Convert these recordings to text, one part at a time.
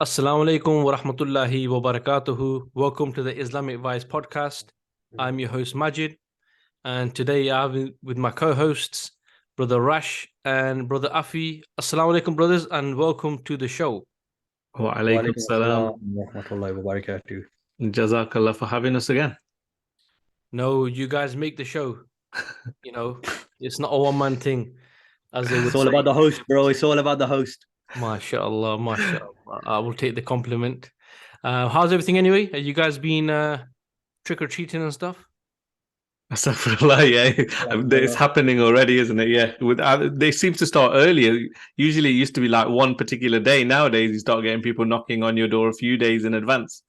Assalamu alaikum wa rahmatullahi wa barakatuhu. Welcome to the Islamic Advice podcast. I'm your host Majid, and today I'm with my co-hosts, Brother Rash and Brother Afi. Assalamu alaikum, brothers, and welcome to the show. Wa Wa alaikum alaikum salam. assalam wa rahmatullahi wa barakatuh. Jazakallah for having us again. No, you guys make the show. You know, it's not a one-man thing, as they would It's all say. about the host, bro. It's all about the host. MashaAllah, MashaAllah. I will take the compliment. How's everything anyway? Have you guys been trick-or-treating and stuff? Astaghfirullah, yeah. It's happening already, isn't it? Yeah. They seem to start earlier. Usually it used to be like one particular day. Nowadays you start getting people knocking on your door a few days in advance.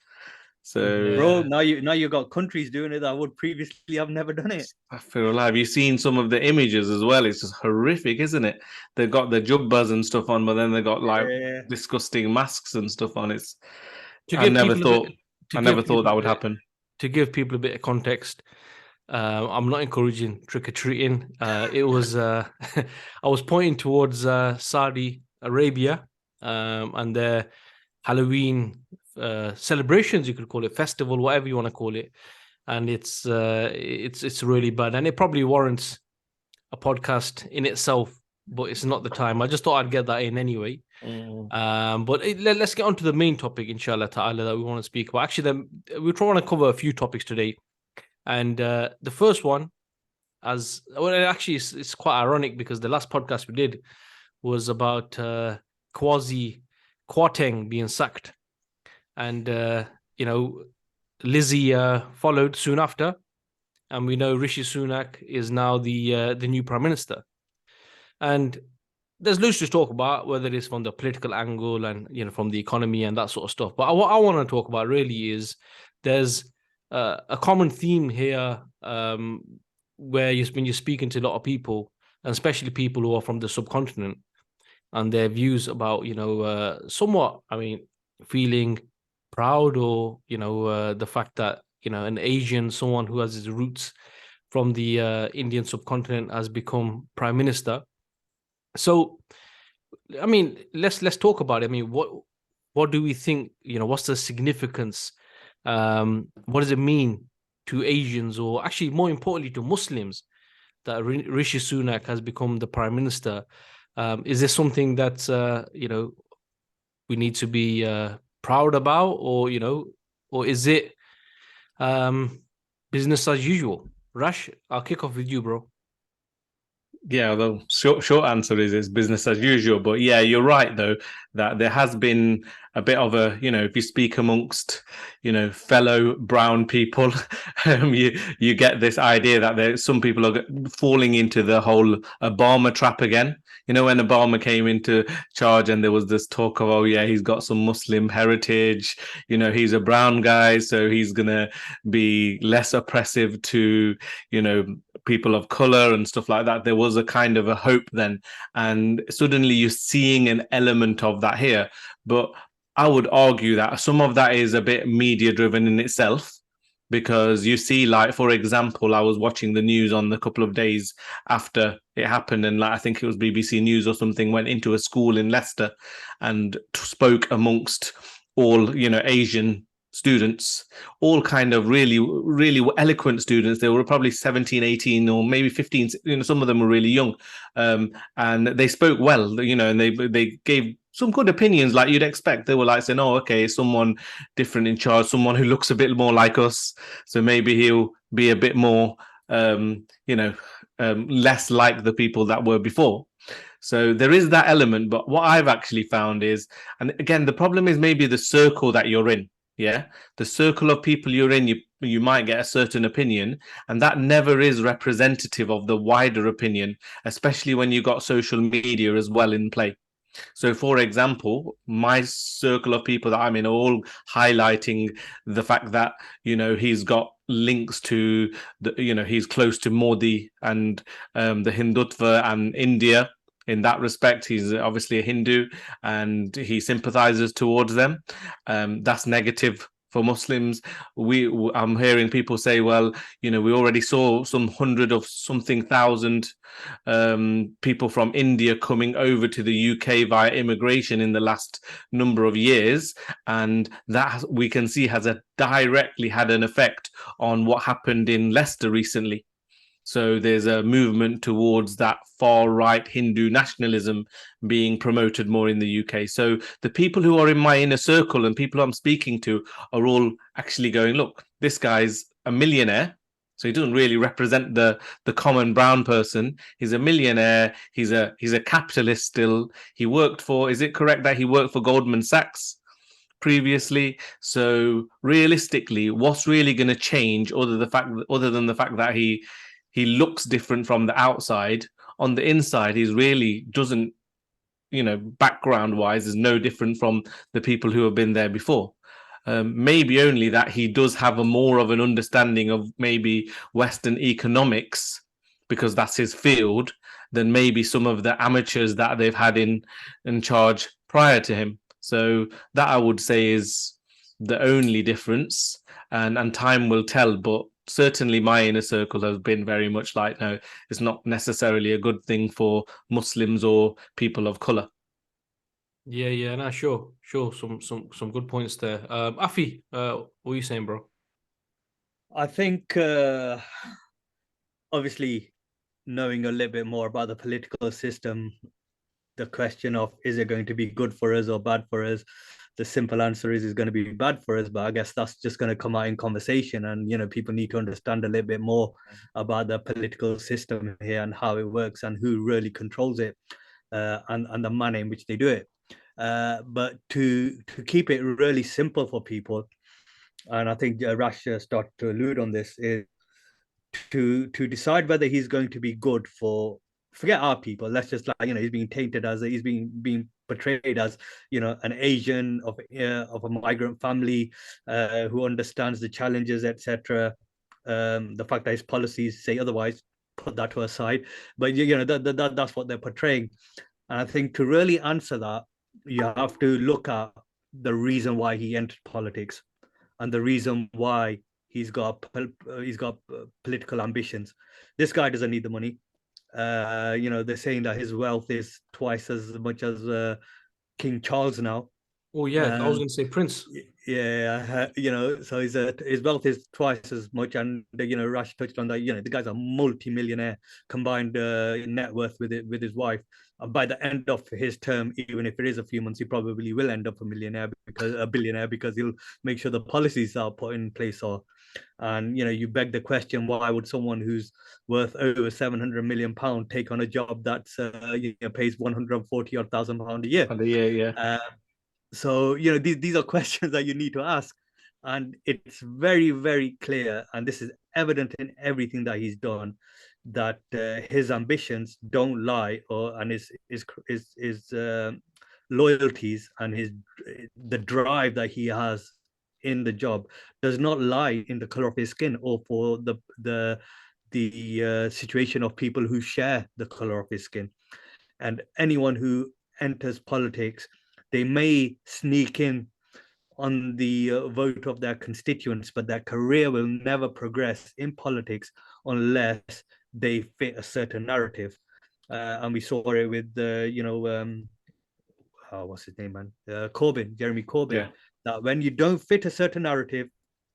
So Bro, now you got countries doing it that would previously have never done it. Astaghfirullah. Have you seen some of the images as well? It's just horrific, isn't it? They've got the jubbas and stuff on, but then they got like disgusting masks and stuff on. I never thought that would happen. To give people a bit of context, I'm not encouraging trick-or-treating. It was I was pointing towards Saudi Arabia and their Halloween celebrations, you could call it, festival, whatever you want to call it, and it's really bad, and it probably warrants a podcast in itself, but it's not the time. I just thought I'd get that in anyway. But let's get on to the main topic, inshallah ta'ala, that we want to speak about. Actually, we want to cover a few topics today. And the first one, it's quite ironic because the last podcast we did was about Kwarteng being sacked. And, Lizzie followed soon after. And we know Rishi Sunak is now the new prime minister. And there's loads to talk about, whether it's from the political angle and, from the economy and that sort of stuff. But what I want to talk about really is there's a common theme here when you're speaking to a lot of people, and especially people who are from the subcontinent, and their views about, somewhat, feeling proud or, the fact that, an Asian, someone who has his roots from the Indian subcontinent has become prime minister. So, let's talk about it. What do we think, what's the significance? What does it mean to Asians, or actually more importantly to Muslims, that Rishi Sunak has become the prime minister? Is this something that we need to be proud about, or is it business as usual? Rash, I'll kick off with you, bro. Yeah, the short answer is business as usual. But yeah, you're right though, that there has been a bit of a, if you speak amongst, fellow brown people, you get this idea that some people are falling into the whole Obama trap again. When Obama came into charge and there was this talk of, oh yeah, he's got some Muslim heritage, he's a brown guy, so he's gonna be less oppressive to, people of color and stuff like that. There was a kind of a hope then, and suddenly you're seeing an element of that here. But I would argue that some of that is a bit media driven in itself, because you see, like, for example, I was watching the news on the couple of days after it happened, and I think it was BBC News or something, went into a school in Leicester and spoke amongst all, Asian students, all kind of really, really eloquent students. They were probably 17, 18, or maybe 15. Some of them were really young, and they spoke well, and they gave some good opinions, like you'd expect. They were like saying, oh, okay, someone different in charge, someone who looks a bit more like us, so maybe he'll be a bit more, less like the people that were before. So there is that element. But what I've actually found is, and again, the problem is maybe the circle that you're in. Yeah, the circle of people you're in, you might get a certain opinion, and that never is representative of the wider opinion, especially when you got social media as well in play. So, for example, my circle of people that I'm in are all highlighting the fact that, he's got links to he's close to Modi and the Hindutva and India. In that respect, he's obviously a Hindu and he sympathizes towards them. That's negative for Muslims. I'm hearing people say, well, we already saw some 100,000 people from India coming over to the UK via immigration in the last number of years, and that we can see has directly had an effect on what happened in Leicester recently. So there's a movement towards that far-right Hindu nationalism being promoted more in the UK. So the people who are in my inner circle and people I'm speaking to are all actually going, look, this guy's a millionaire. So he doesn't really represent the common brown person. He's a millionaire. He's a capitalist still. He worked for, is it correct that he worked for Goldman Sachs previously? So realistically, what's really going to change other than the fact that he looks different from the outside? On the inside, he's really doesn't, background wise, is no different from the people who have been there before. Maybe only that he does have a more of an understanding of maybe Western economics, because that's his field, than maybe some of the amateurs that they've had in charge prior to him. So that, I would say, is the only difference, and time will tell. But certainly my inner circle has been very much like, no, it's not necessarily a good thing for Muslims or people of color. Yeah, no, sure. Some good points there. Afi, what are you saying, bro? I think obviously knowing a little bit more about the political system, the question of is it going to be good for us or bad for us, the simple answer is it's going to be bad for us. But I guess that's just going to come out in conversation, and people need to understand a little bit more about the political system here and how it works and who really controls it, and the manner in which they do it. But to keep it really simple for people, and I think Rash started to allude on this, is to decide whether he's going to be good for, forget our people, let's just he's being tainted as he's being portrayed as an Asian of a migrant family who understands the challenges, etc. The fact that his policies say otherwise, put that to a side, but that's what they're portraying. And I think to really answer that, you have to look at the reason why he entered politics and the reason why he's got political ambitions. This guy doesn't need the money. They're saying that his wealth is twice as much as King Charles now. Oh yeah, I was going to say Prince. Yeah, so his wealth is twice as much, and Rash touched on that. The guy's a multi-millionaire, combined net worth with his wife. And by the end of his term, even if it is a few months, he probably will end up a billionaire, because he'll make sure the policies are put in place. And you beg the question, why would someone who's worth over 700 million pound take on a job that's pays 140,000 pound a year? Yeah. So these are questions that you need to ask, and it's very, very clear, and this is evident in everything that he's done, that his ambitions don't lie, and his loyalties and the drive that he has in the job does not lie in the color of his skin or for the situation of people who share the color of his skin. And anyone who enters politics, they may sneak in on the vote of their constituents, but their career will never progress in politics unless they fit a certain narrative. And we saw it with what's his name, man? Jeremy Corbyn. Yeah. That when you don't fit a certain narrative,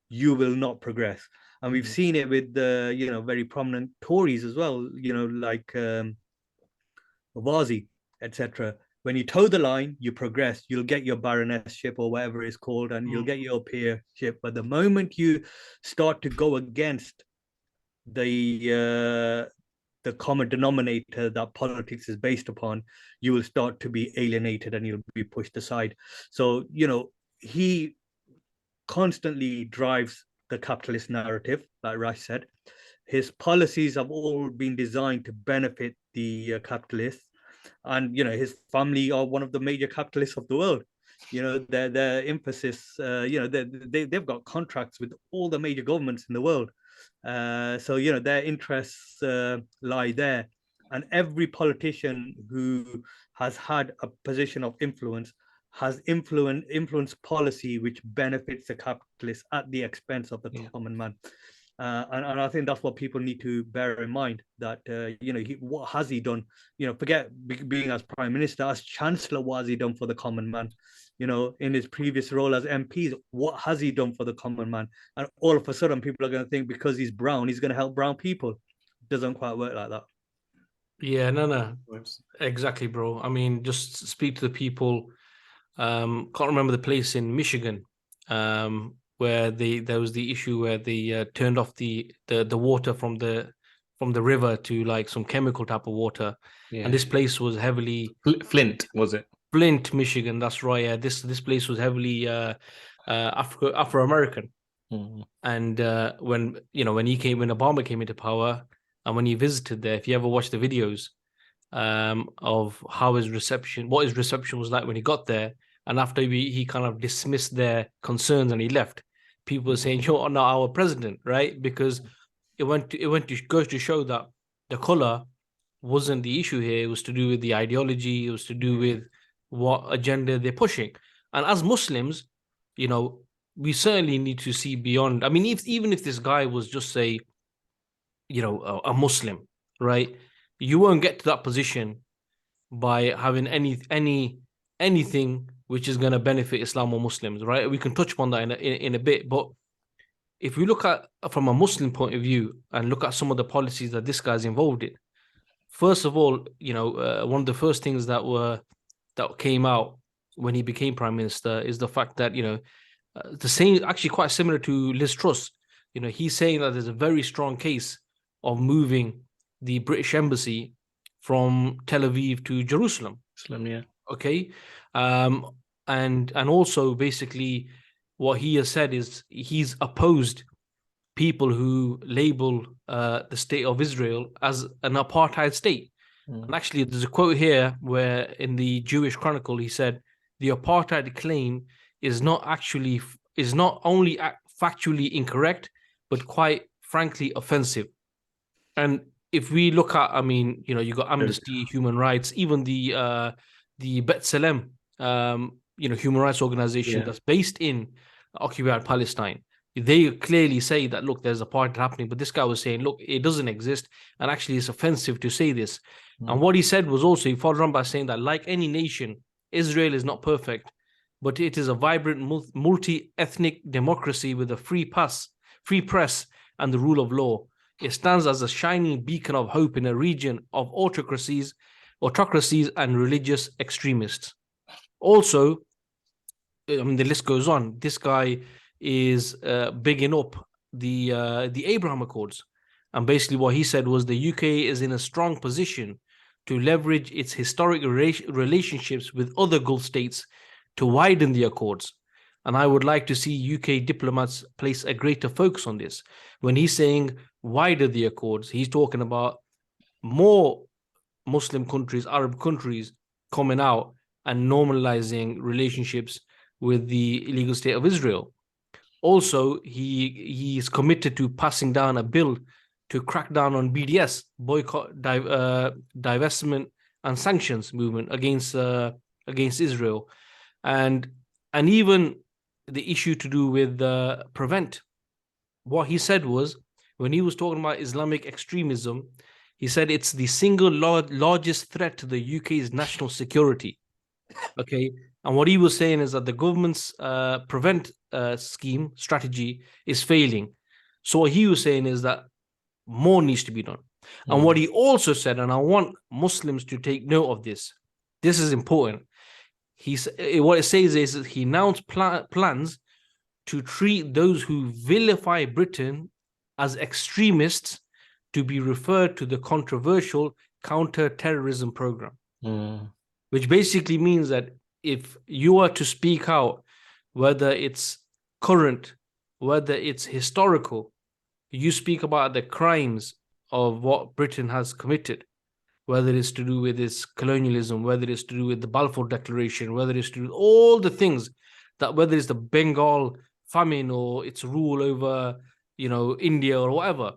you will not progress. And we've seen it with the very prominent Tories as well. Like Wazi, etc. When you toe the line, you progress. You'll get your baronetship or whatever it's called, and you'll get your peership. But the moment you start to go against the common denominator that politics is based upon, you will start to be alienated and you'll be pushed aside. So he constantly drives the capitalist narrative, like Rash said. His policies have all been designed to benefit the capitalists, and his family are one of the major capitalists of the world. Their emphasis, they've got contracts with all the major governments in the world, so their interests lie there. And every politician who has had a position of influence has influenced policy which benefits the capitalists at the expense of the common man. And I think that's what people need to bear in mind, that, what has he done? Forget being as prime minister, as chancellor, what has he done for the common man? In his previous role as MP, what has he done for the common man? And all of a sudden, people are going to think because he's brown, he's going to help brown people. It doesn't quite work like that. Yeah, no. Exactly, bro. I mean, just speak to the people. Can't remember the place in Michigan, where there was the issue where they turned off the water from the river to like some chemical type of water, and this place was heavily Flint, was it? Flint, Michigan. That's right. Yeah, this place was heavily Afro American, and when Obama came into power, and when he visited there, if you ever watch the videos of what his reception was like when he got there, and after he kind of dismissed their concerns and he left, people were saying, "You're not our president," right? Because it went to go to show that the color wasn't the issue here. It was to do with the ideology. It was to do with what agenda they're pushing. And as Muslims, we certainly need to see beyond. I mean, even if this guy was just a Muslim, right? You won't get to that position by having anything which is going to benefit Islam or Muslims, right? We can touch upon that in a bit, but if we look at from a Muslim point of view and look at some of the policies that this guy's involved in, first of all, one of the first things that came out when he became prime minister is the fact that the same, actually quite similar to Liz Truss. He's saying that there's a very strong case of moving the British embassy from Tel Aviv to Jerusalem. Yeah. Okay. And also basically what he has said is he's opposed people who label the state of Israel as an apartheid state. And actually there's a quote here where in the Jewish Chronicle, he said, the apartheid claim is not only factually incorrect, but quite frankly offensive. And if we look at, you got Amnesty, human rights, even the B'Tselem, human rights organization that's based in occupied Palestine. They clearly say that, look, there's apartheid happening, but this guy was saying, look, it doesn't exist, and actually it's offensive to say this. And what he said was also, he followed on by saying that, like any nation, Israel is not perfect, but it is a vibrant, multi-ethnic democracy with a free press, and the rule of law. It stands as a shining beacon of hope in a region of autocracies and religious extremists. Also, the list goes on. This guy is bigging up the Abraham Accords. And basically what he said was the UK is in a strong position to leverage its historic relationships with other Gulf states to widen the accords. And I would like to see UK diplomats place a greater focus on this. When he's saying wider the accords, he's talking about more Muslim countries, Arab countries coming out and normalizing relationships with the illegal state of Israel. Also, he's committed to passing down a bill to crack down on BDS, boycott, divestment, and sanctions movement against Israel, and even the issue to do with prevent. What he said was, when he was talking about Islamic extremism, he said it's the single largest threat to the UK's national security. Okay, and what he was saying is that the government's prevent strategy is failing. So what he was saying is that more needs to be done. And what he also said, and I want Muslims to take note of this, this is important. What it says is he announced plans to treat those who vilify Britain as extremists to be referred to the controversial counter-terrorism program, which basically means that if you are to speak out, whether it's current, whether it's historical, you speak about the crimes of what Britain has committed, whether it's to do with its colonialism, whether it's to do with the Balfour Declaration, whether it's to do with all the things that, whether it's the Bengal famine or its rule over, India or whatever.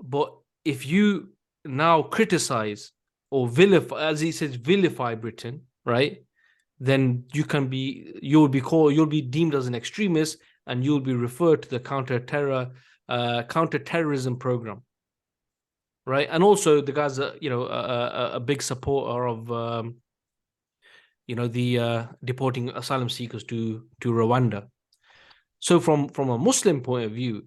But if you now criticize or vilify, as he says, vilify Britain, right? then you'll be deemed as an extremist, and you'll be referred to the counter-terrorism program, right? And also the guy's a big supporter of the deporting asylum seekers to Rwanda. So from a Muslim point of view,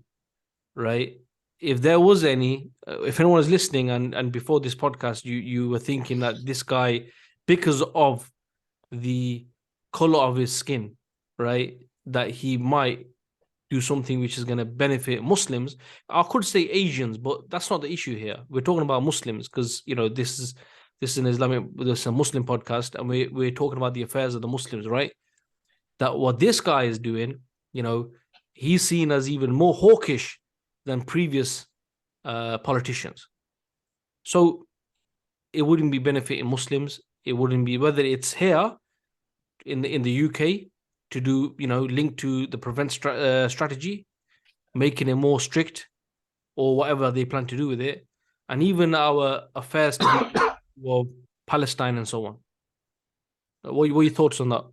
right, if anyone is listening and before this podcast you were thinking that this guy, because of the color of his skin, right, that he might do something which is going to benefit Muslims, I could say Asians, but that's not the issue here. We're talking about Muslims because this is an this is a Muslim podcast, and we're talking about the affairs of the Muslims, right? That what this guy is doing, he's seen as even more hawkish than previous politicians. So it wouldn't be benefiting Muslims. It wouldn't be, whether it's here in the UK to do, linked to the prevent strategy, making it more strict, or whatever they plan to do with it, and even our affairs to Palestine and so on. What are your thoughts on that?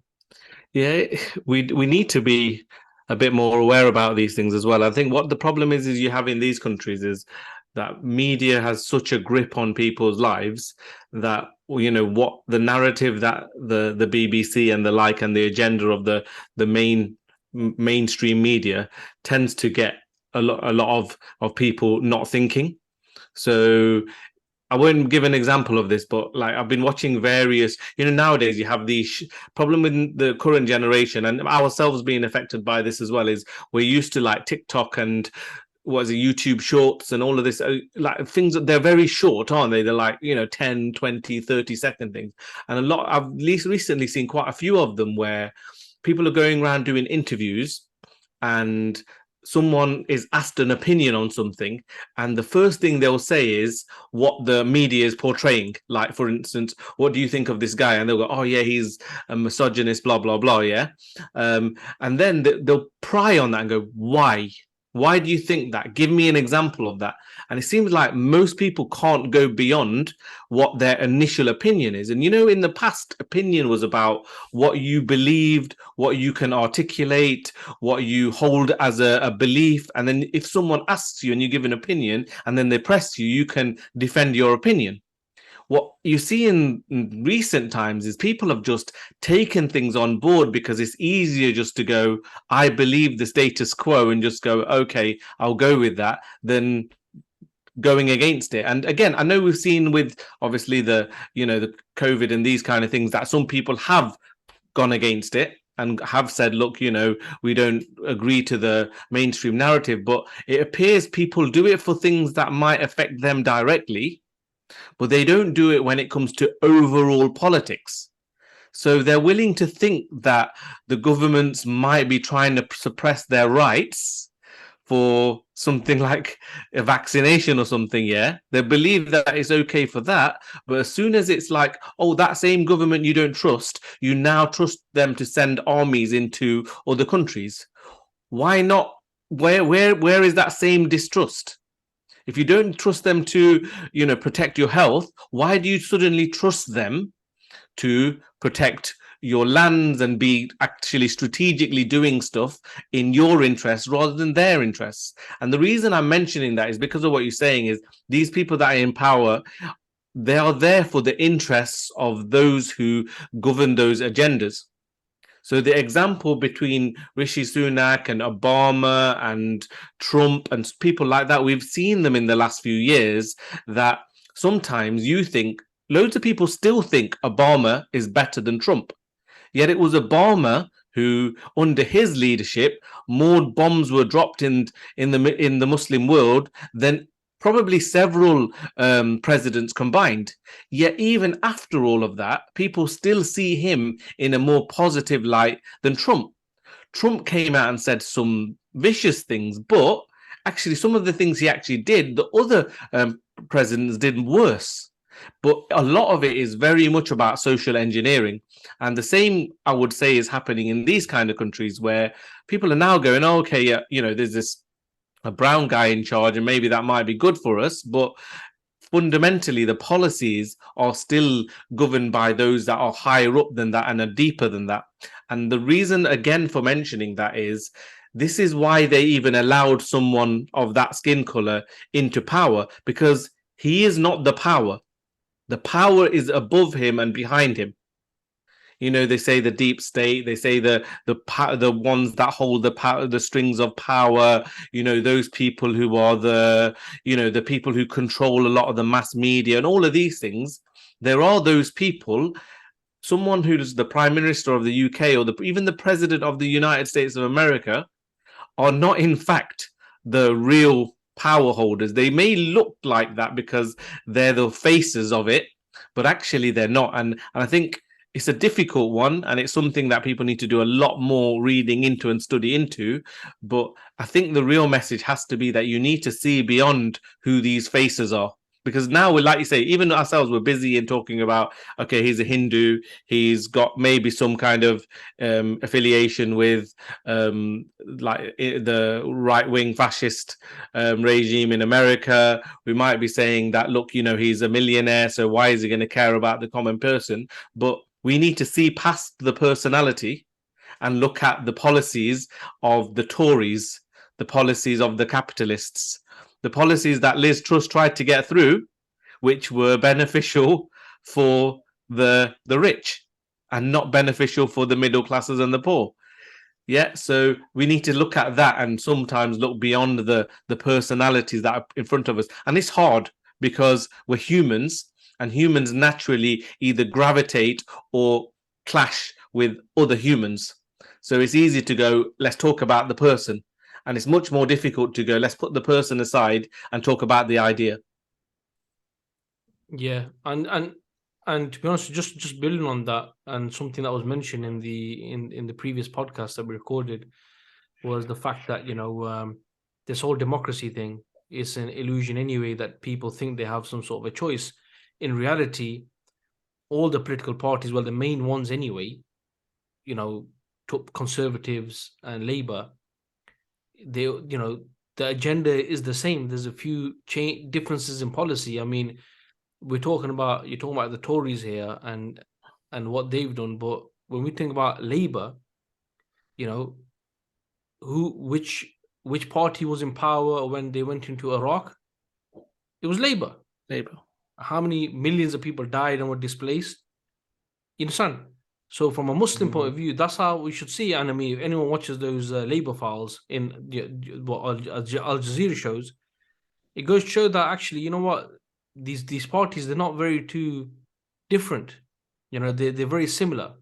Yeah, we need to be a bit more aware about these things as well. I think what the problem is you have in these countries is that media has such a grip on people's lives that, what the narrative that the BBC and the like and the agenda of the mainstream media tends to get a lot of people not thinking. So I won't give an example of this, but like I've been watching various, nowadays you have the problem with the current generation, and ourselves being affected by this as well, is we're used to like TikTok and YouTube shorts and all of this, like things that they're very short, aren't they? They're like, 10, 20, 30-second things. And I've at least recently seen quite a few of them where people are going around doing interviews and someone is asked an opinion on something, and the first thing they'll say is what the media is portraying. Like, for instance, what do you think of this guy? And they'll go, oh yeah, he's a misogynist, blah blah blah. Yeah. And then they'll pry on that and go, why do you think that? Give me an example of that. And it seems like most people can't go beyond what their initial opinion is. And in the past, opinion was about what you believed, what you can articulate, what you hold as a belief. And then if someone asks you and you give an opinion and then they press you, you can defend your opinion. What you see in recent times is people have just taken things on board because it's easier just to go, I believe the status quo, and just go, okay, I'll go with that, than going against it. And again, I know we've seen with obviously the COVID and these kind of things that some people have gone against it and have said, look, we don't agree to the mainstream narrative, but it appears people do it for things that might affect them directly, but they don't do it when it comes to overall politics. So they're willing to think that the governments might be trying to suppress their rights for something like a vaccination or something. Yeah, they believe that it's okay for that, but as soon as it's like, oh, that same government you don't trust, you now trust them to send armies into other countries. Why not? Where is that same distrust? If you don't trust them to, protect your health, why do you suddenly trust them to protect your lands and be actually strategically doing stuff in your interests rather than their interests? And the reason I'm mentioning that is because of what you're saying is these people that are in power, they are there for the interests of those who govern those agendas. So the example between Rishi Sunak and Obama and Trump and people like that, we've seen them in the last few years, that sometimes loads of people still think Obama is better than Trump. Yet it was Obama who, under his leadership, more bombs were dropped in the Muslim world than probably several presidents combined. Yet even after all of that, people still see him in a more positive light than Trump. Trump came out and said some vicious things, but actually some of the things he actually did, the other presidents did worse. But a lot of it is very much about social engineering. And the same, I would say, is happening in these kind of countries where people are now going, oh, okay, yeah, there's this a brown guy in charge and maybe that might be good for us, but fundamentally the policies are still governed by those that are higher up than that and are deeper than that. And the reason, again, for mentioning that is this is why they even allowed someone of that skin color into power, because he is not the power. The power is above him and behind him. You know, they say the deep state, they say the ones that hold the power, the strings of power, you know, those people who are the, you know, the people who control a lot of the mass media and all of these things. There are those people. Someone who's the prime minister of the UK or even the president of the United States of America are not in fact the real power holders. They may look like that because they're the faces of it, but actually they're not. And I think it's a difficult one, and it's something that people need to do a lot more reading into and study into. But I think the real message has to be that you need to see beyond who these faces are. Because now, we're, like you say, even ourselves, we're busy in talking about, okay, he's a Hindu, he's got maybe some kind of affiliation with like the right-wing fascist regime in America. We might be saying that, look, you know, he's a millionaire, so why is he going to care about the common person? But we need to see past the personality and look at the policies of the Tories, the policies of the capitalists, the policies that Liz Truss tried to get through, which were beneficial for the rich and not beneficial for the middle classes and the poor. Yeah, so we need to look at that and sometimes look beyond the personalities that are in front of us. And it's hard because we're humans, and humans naturally either gravitate or clash with other humans. So it's easy to go, let's talk about the person. And it's much more difficult to go, let's put the person aside and talk about the idea. Yeah, and to be honest, just building on that, and something that was mentioned in the previous podcast that we recorded was the fact that, you know, this whole democracy thing is an illusion anyway, that people think they have some sort of a choice. In reality, all the political parties, well, the main ones anyway, you know, Conservatives and Labour, they, you know, the agenda is the same. There's a few differences in policy. I mean, you're talking about the Tories here and what they've done, but when we think about Labour, you know, which party was in power when they went into Iraq? It was Labour. How many millions of people died and were displaced? You understand? So from a Muslim point of view, that's how we should see. And I mean, if anyone watches those Labour files in what Al Jazeera shows, it goes to show that actually, you know what, these parties, they're not very too different. You know, they're very similar.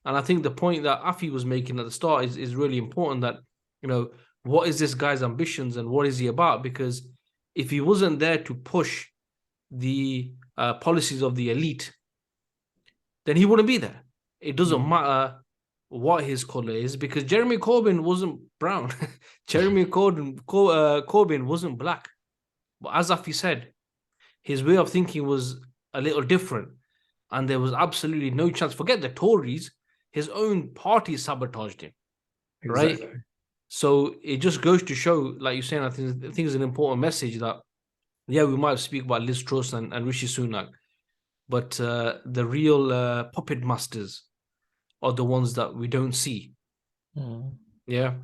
And I think the point that Afi was making at the start is really important, that, you know, what is this guy's ambitions and what is he about? Because if he wasn't there to push the policies of the elite, then he wouldn't be there. It doesn't matter what his color is, because Jeremy Corbyn wasn't brown. Jeremy Corbyn wasn't black. But as Afi said, his way of thinking was a little different. And there was absolutely no chance. Forget the Tories, his own party sabotaged him. Exactly. Right? So it just goes to show, like you're saying, I think it's an important message that, yeah, we might speak about Liz Truss and Rishi Sunak, but the real puppet masters are the ones that we don't see. Yeah.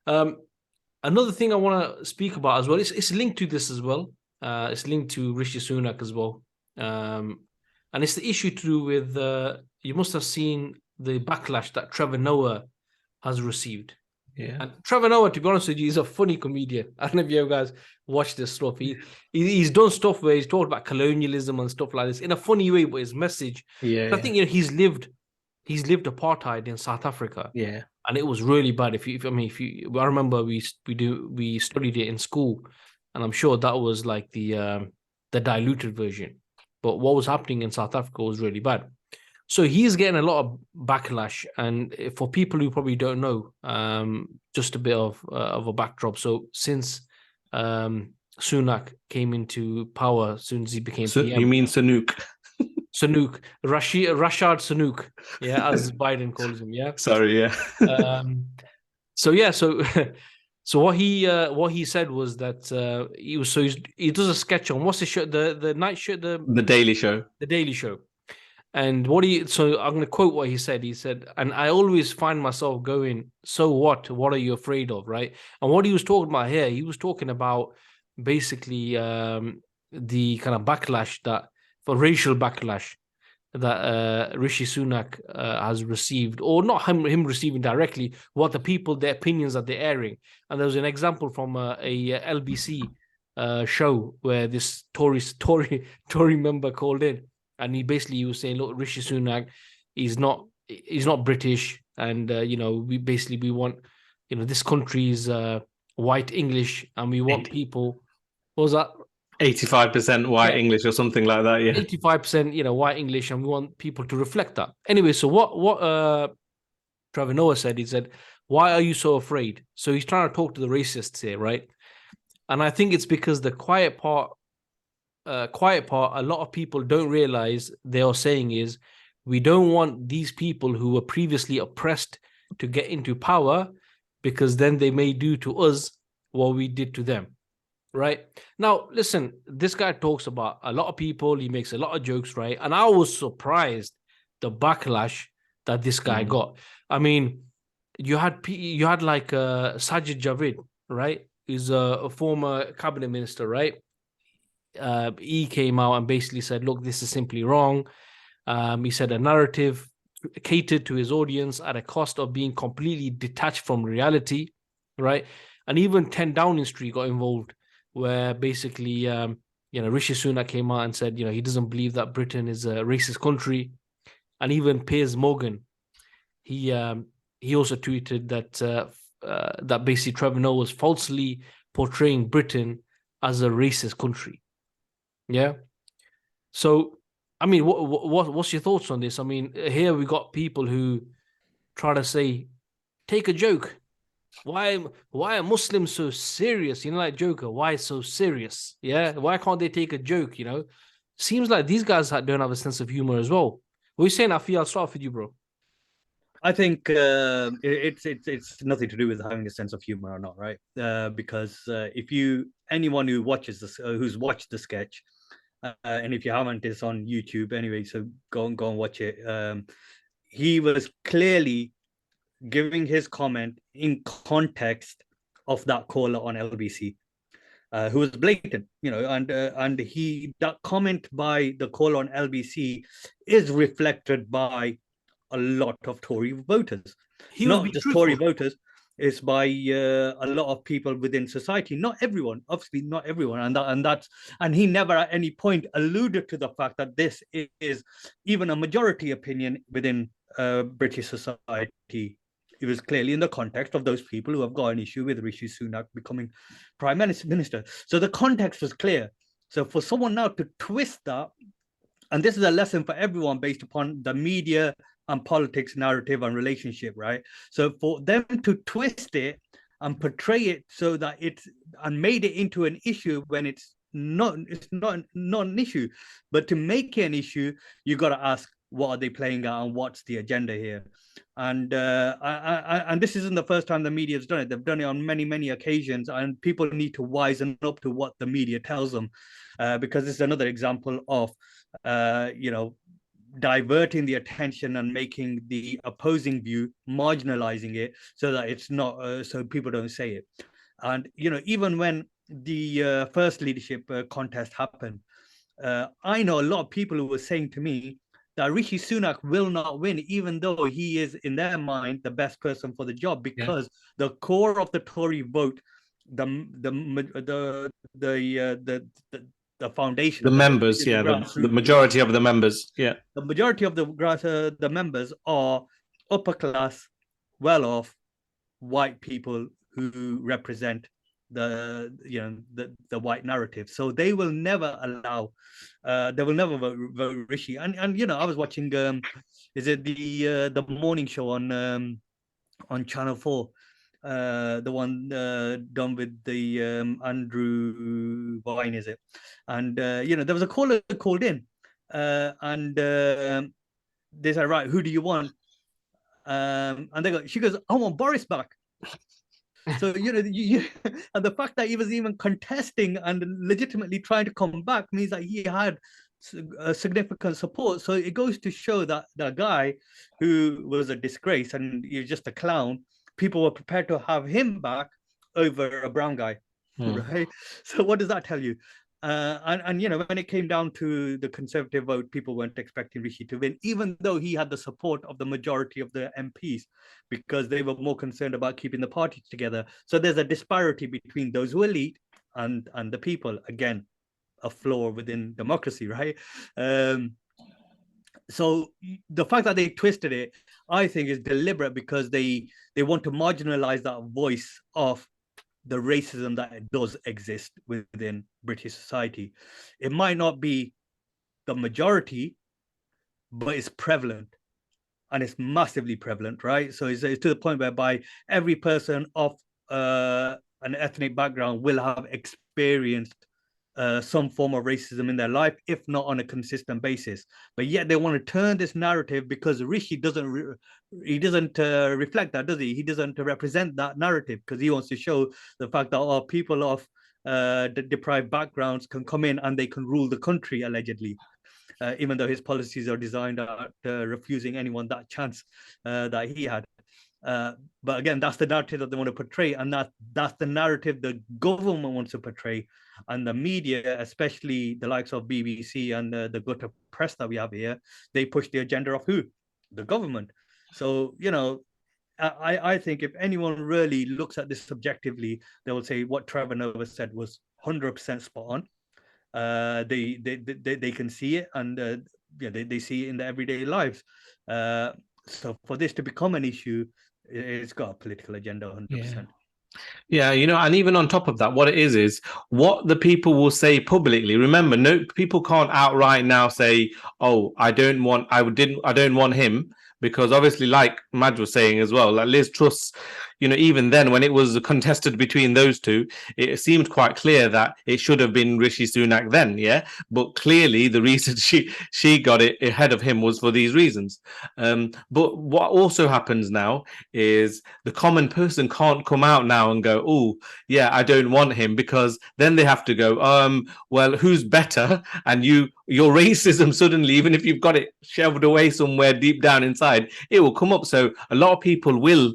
Another thing I want to speak about as well, it's linked to this as well. It's linked to Rishi Sunak as well. And it's the issue to do with, you must have seen the backlash that Trevor Noah has received. Yeah. And Trevor Noah, to be honest with you, is a funny comedian. I don't know if you guys watch this stuff. He's done stuff where he's talked about colonialism and stuff like this in a funny way, but his message. Yeah. I think, you know, he's lived apartheid in South Africa. Yeah. And it was really bad. I remember we studied it in school, and I'm sure that was like the diluted version. But what was happening in South Africa was really bad. So he's getting a lot of backlash. And for people who probably don't know, just a bit of a backdrop. So since Sunak came into power, as soon as he became PM. You mean Sunak? Sunak, Rashad Sunak, yeah, as Biden calls him, yeah. Sorry, yeah. So So what he said was that he does a sketch on what's the show, the night show, The Daily Show. the Daily Show. And so I'm going to quote what he said. He said, and I always find myself going, so what? What are you afraid of? Right. And what he was talking about here, he was talking about basically the kind of backlash for racial backlash that Rishi Sunak has received, or not him receiving directly, what the people, their opinions that they're airing. And there was an example from a LBC show where this Tory member called in. And he was saying, look, Rishi Sunak, he's not British, and we want, this country's white English, and we want people. What was that? 85% white English or something like that. Yeah, 85%, white English, and we want people to reflect that. Anyway, so what Trevor Noah said, he said, "Why are you so afraid?" So he's trying to talk to the racists here, right? And I think it's because the quiet part, a lot of people don't realize they are saying is, we don't want these people who were previously oppressed to get into power, because then they may do to us what we did to them, right? Now, listen, this guy talks about a lot of people, he makes a lot of jokes, right? And I was surprised the backlash that this guy got. I mean, you had like Sajid Javid, right? He's a former cabinet minister, right? He came out and basically said, look, this is simply wrong. He said a narrative catered to his audience at a cost of being completely detached from reality, right? And even 10 Downing Street got involved, where basically, Rishi Sunak came out and said, he doesn't believe that Britain is a racist country. And even Piers Morgan, he also tweeted that basically Trevor Noah was falsely portraying Britain as a racist country. Yeah. So, I mean, what's your thoughts on this? I mean, here we got people who try to say, take a joke. Why are Muslims so serious? Like Joker, why so serious? Yeah. Why can't they take a joke? Seems like these guys don't have a sense of humor as well. What are you saying, Afi? I'll start off with you, bro. I think it's nothing to do with having a sense of humor or not, right? Because anyone who watches this, who's watched the sketch, and if you haven't, it's on YouTube anyway, so go and watch it. He was clearly giving his comment in context of that caller on LBC, who was blatant, and that comment by the caller on LBC is reflected by a lot of Tory voters. Not just truthful. Tory voters, it's by a lot of people within society. Not everyone, obviously not everyone, and he never at any point alluded to the fact that this is even a majority opinion within British society. It was clearly in the context of those people who have got an issue with Rishi Sunak becoming Prime Minister. So the context was clear. So for someone now to twist that, and this is a lesson for everyone based upon the media and politics narrative and relationship, right? So for them to twist it and portray it so that and made it into an issue when it's not an issue, but to make it an issue, you got to ask, what are they playing at and what's the agenda here? And this isn't the first time the media has done it. They've done it on many occasions, and people need to wisen up to what the media tells them, because this is another example of diverting the attention and making the opposing view, marginalizing it so that it's not, so people don't say it. And even when the first leadership contest happened, I know a lot of people who were saying to me that Rishi Sunak will not win, even though he is in their mind the best person for the job, because the core of the Tory vote, the foundation, the members, the majority of the members, the majority of the members are upper class, well off white people who represent the white narrative. So they will never allow, they will never vote Rishi. And I was watching is it the morning show on Channel 4, the one done with the Andrew Vine, is it? And there was a caller called in, and they said, right, who do you want? And she goes, I want Boris back. So, and the fact that he was even contesting and legitimately trying to come back means that he had significant support. So it goes to show that the guy who was a disgrace and he was just a clown, people were prepared to have him back over a brown guy, right? So what does that tell you? And when it came down to the Conservative vote, people weren't expecting Rishi to win, even though he had the support of the majority of the MPs, because they were more concerned about keeping the party together. So there's a disparity between those who elite and the people. Again, a flaw within democracy, right? So the fact that they twisted it, I think, is deliberate because they want to marginalize that voice of the racism that does exist within British society. It might not be the majority, but it's prevalent, and it's massively prevalent, right? So it's to the point whereby every person of an ethnic background will have experienced some form of racism in their life, if not on a consistent basis. But yet they want to turn this narrative because Rishi doesn't reflect that, does he? He doesn't represent that narrative because he wants to show the fact that people of the deprived backgrounds can come in and they can rule the country, allegedly. Even though his policies are designed at refusing anyone that chance that he had. But again, that's the narrative that they want to portray, and that's the narrative the government wants to portray, and the media, especially the likes of BBC and the gutter press that we have here, they push the agenda of who? The government. So I think if anyone really looks at this subjectively, they will say what Trevor Noah said was 100% spot on. They can see it, and they see it in their everyday lives. So for this to become an issue, it's got a political agenda 100%. Yeah, and even on top of that, what it is what the people will say publicly. Remember, no, people can't outright now say, "Oh, I don't want him," because obviously, like Madge was saying as well, like Liz Truss, even then when it was contested between those two, it seemed quite clear that it should have been Rishi Sunak then, yeah. But clearly, the reason she got it ahead of him was for these reasons. But what also happens now is the common person can't come out now and go, "Oh, yeah, I don't want him," because then they have to go, well, who's better? And your racism suddenly, even if you've got it shoved away somewhere deep down inside, it will come up. So a lot of people will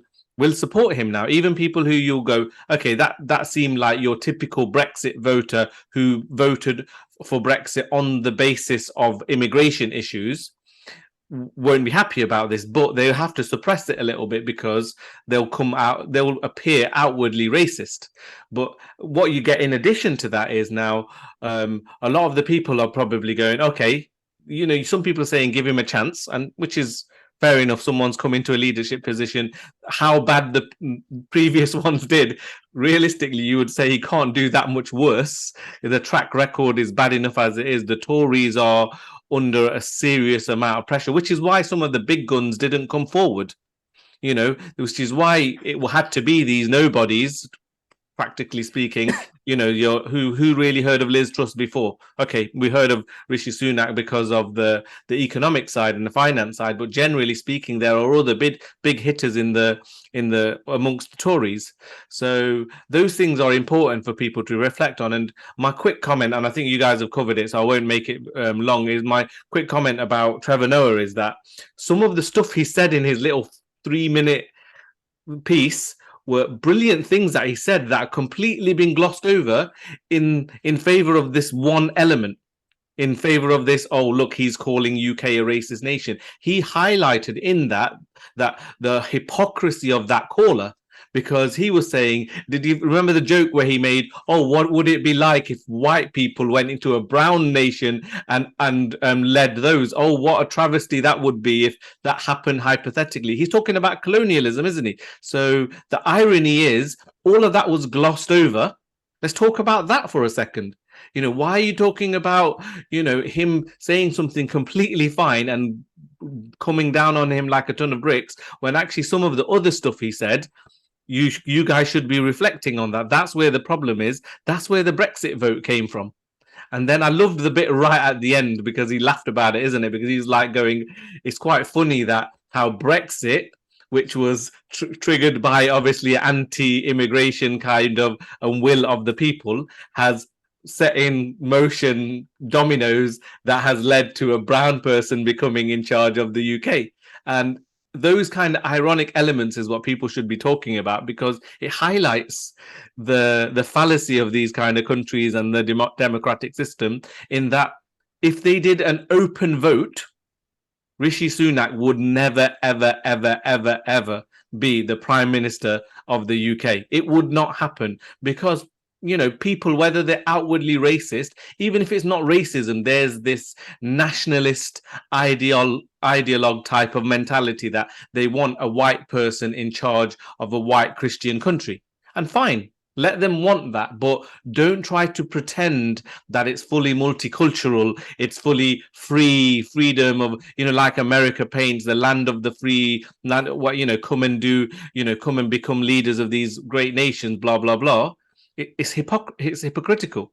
support him now, even people who you'll go, okay, that seemed like your typical Brexit voter who voted for Brexit on the basis of immigration issues won't be happy about this, but they have to suppress it a little bit because they'll appear outwardly racist. But what you get in addition to that is now a lot of the people are probably going, okay, some people are saying give him a chance, and which is fair enough. Someone's come into a leadership position. How bad the previous ones did, realistically, you would say he can't do that much worse. The track record is bad enough as it is. The Tories are under a serious amount of pressure, which is why some of the big guns didn't come forward, which is why it had to be these nobodies, practically speaking, who really heard of Liz Truss before? Okay, we heard of Rishi Sunak because of the economic side and the finance side, but generally speaking, there are other big hitters in the amongst the Tories. So those things are important for people to reflect on. And my quick comment, and I think you guys have covered it, so I won't make it long, is my quick comment about Trevor Noah is that some of the stuff he said in his little 3-minute piece were brilliant things that he said that are completely been glossed over in favor of this one element, in favor of this, oh, look, he's calling UK a racist nation. He highlighted in that the hypocrisy of that caller, because he was saying, did you remember the joke where he made, oh, what would it be like if white people went into a brown nation and led those? Oh, what a travesty that would be if that happened hypothetically. He's talking about colonialism, isn't he? So the irony is all of that was glossed over. Let's talk about that for a second. Why are you talking about, him saying something completely fine and coming down on him like a ton of bricks when actually some of the other stuff he said, you guys should be reflecting on that. That's where the problem is. That's where the Brexit vote came from. And then I loved the bit right at the end because he laughed about it, isn't it? Because he's like going, it's quite funny that how Brexit which was triggered by obviously anti-immigration kind of will of the people, has set in motion dominoes that has led to a brown person becoming in charge of the UK. And those kind of ironic elements is what people should be talking about, because it highlights the fallacy of these kind of countries and the democratic system, in that if they did an open vote, Rishi Sunak would never, ever, ever, ever, ever be the Prime Minister of the UK. It would not happen, because people, whether they're outwardly racist, even if it's not racism, there's this nationalist ideologue type of mentality that they want a white person in charge of a white Christian country. And fine, let them want that, but don't try to pretend that it's fully multicultural, it's fully freedom of, like America paints the land of the free, land, come and do, come and become leaders of these great nations, blah, blah, blah. It's hypocritical.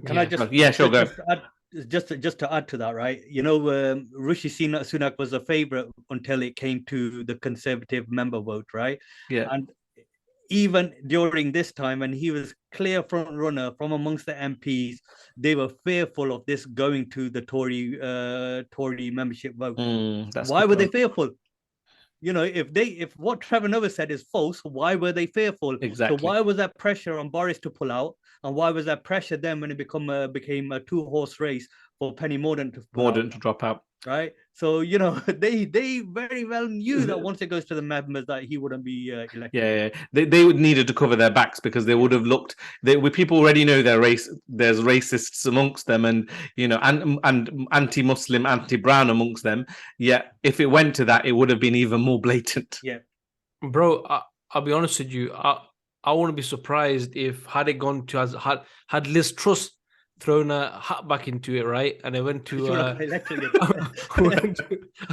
Can I just sure, go. Just to add to that, right? Rishi Sunak was a favorite until it came to the Conservative member vote, right? Yeah. And even during this time, when he was clear front runner from amongst the MPs, they were fearful of this going to the Tory membership vote. Why were they fearful? If what Trevor Noah said is false, why were they fearful? Exactly. So why was that pressure on Boris to pull out, and why was that pressure then when it became a 2-horse race for Penny Mordaunt to drop out? Right. So they very well knew that once it goes to the members that he wouldn't be elected. Yeah. They would needed to cover their backs, because they would have looked. People already know there's racists amongst them, and and anti-Muslim, anti-brown amongst them. Yet if it went to that, it would have been even more blatant. Yeah, bro. I'll be honest with you. I wouldn't be surprised if had it gone to had Liz Truss thrown a hat back into it, right? And it went to,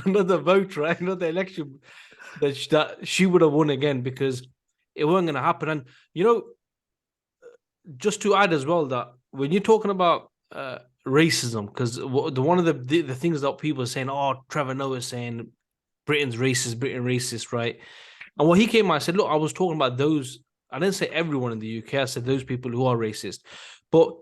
another vote, right? Another election that she would have won again, because it wasn't going to happen. And, just to add as well, that when you're talking about racism, because one of the things that people are saying, Trevor Noah is saying Britain racist, right? And what he came out and said, look, I was talking about those, I didn't say everyone in the UK, I said those people who are racist. But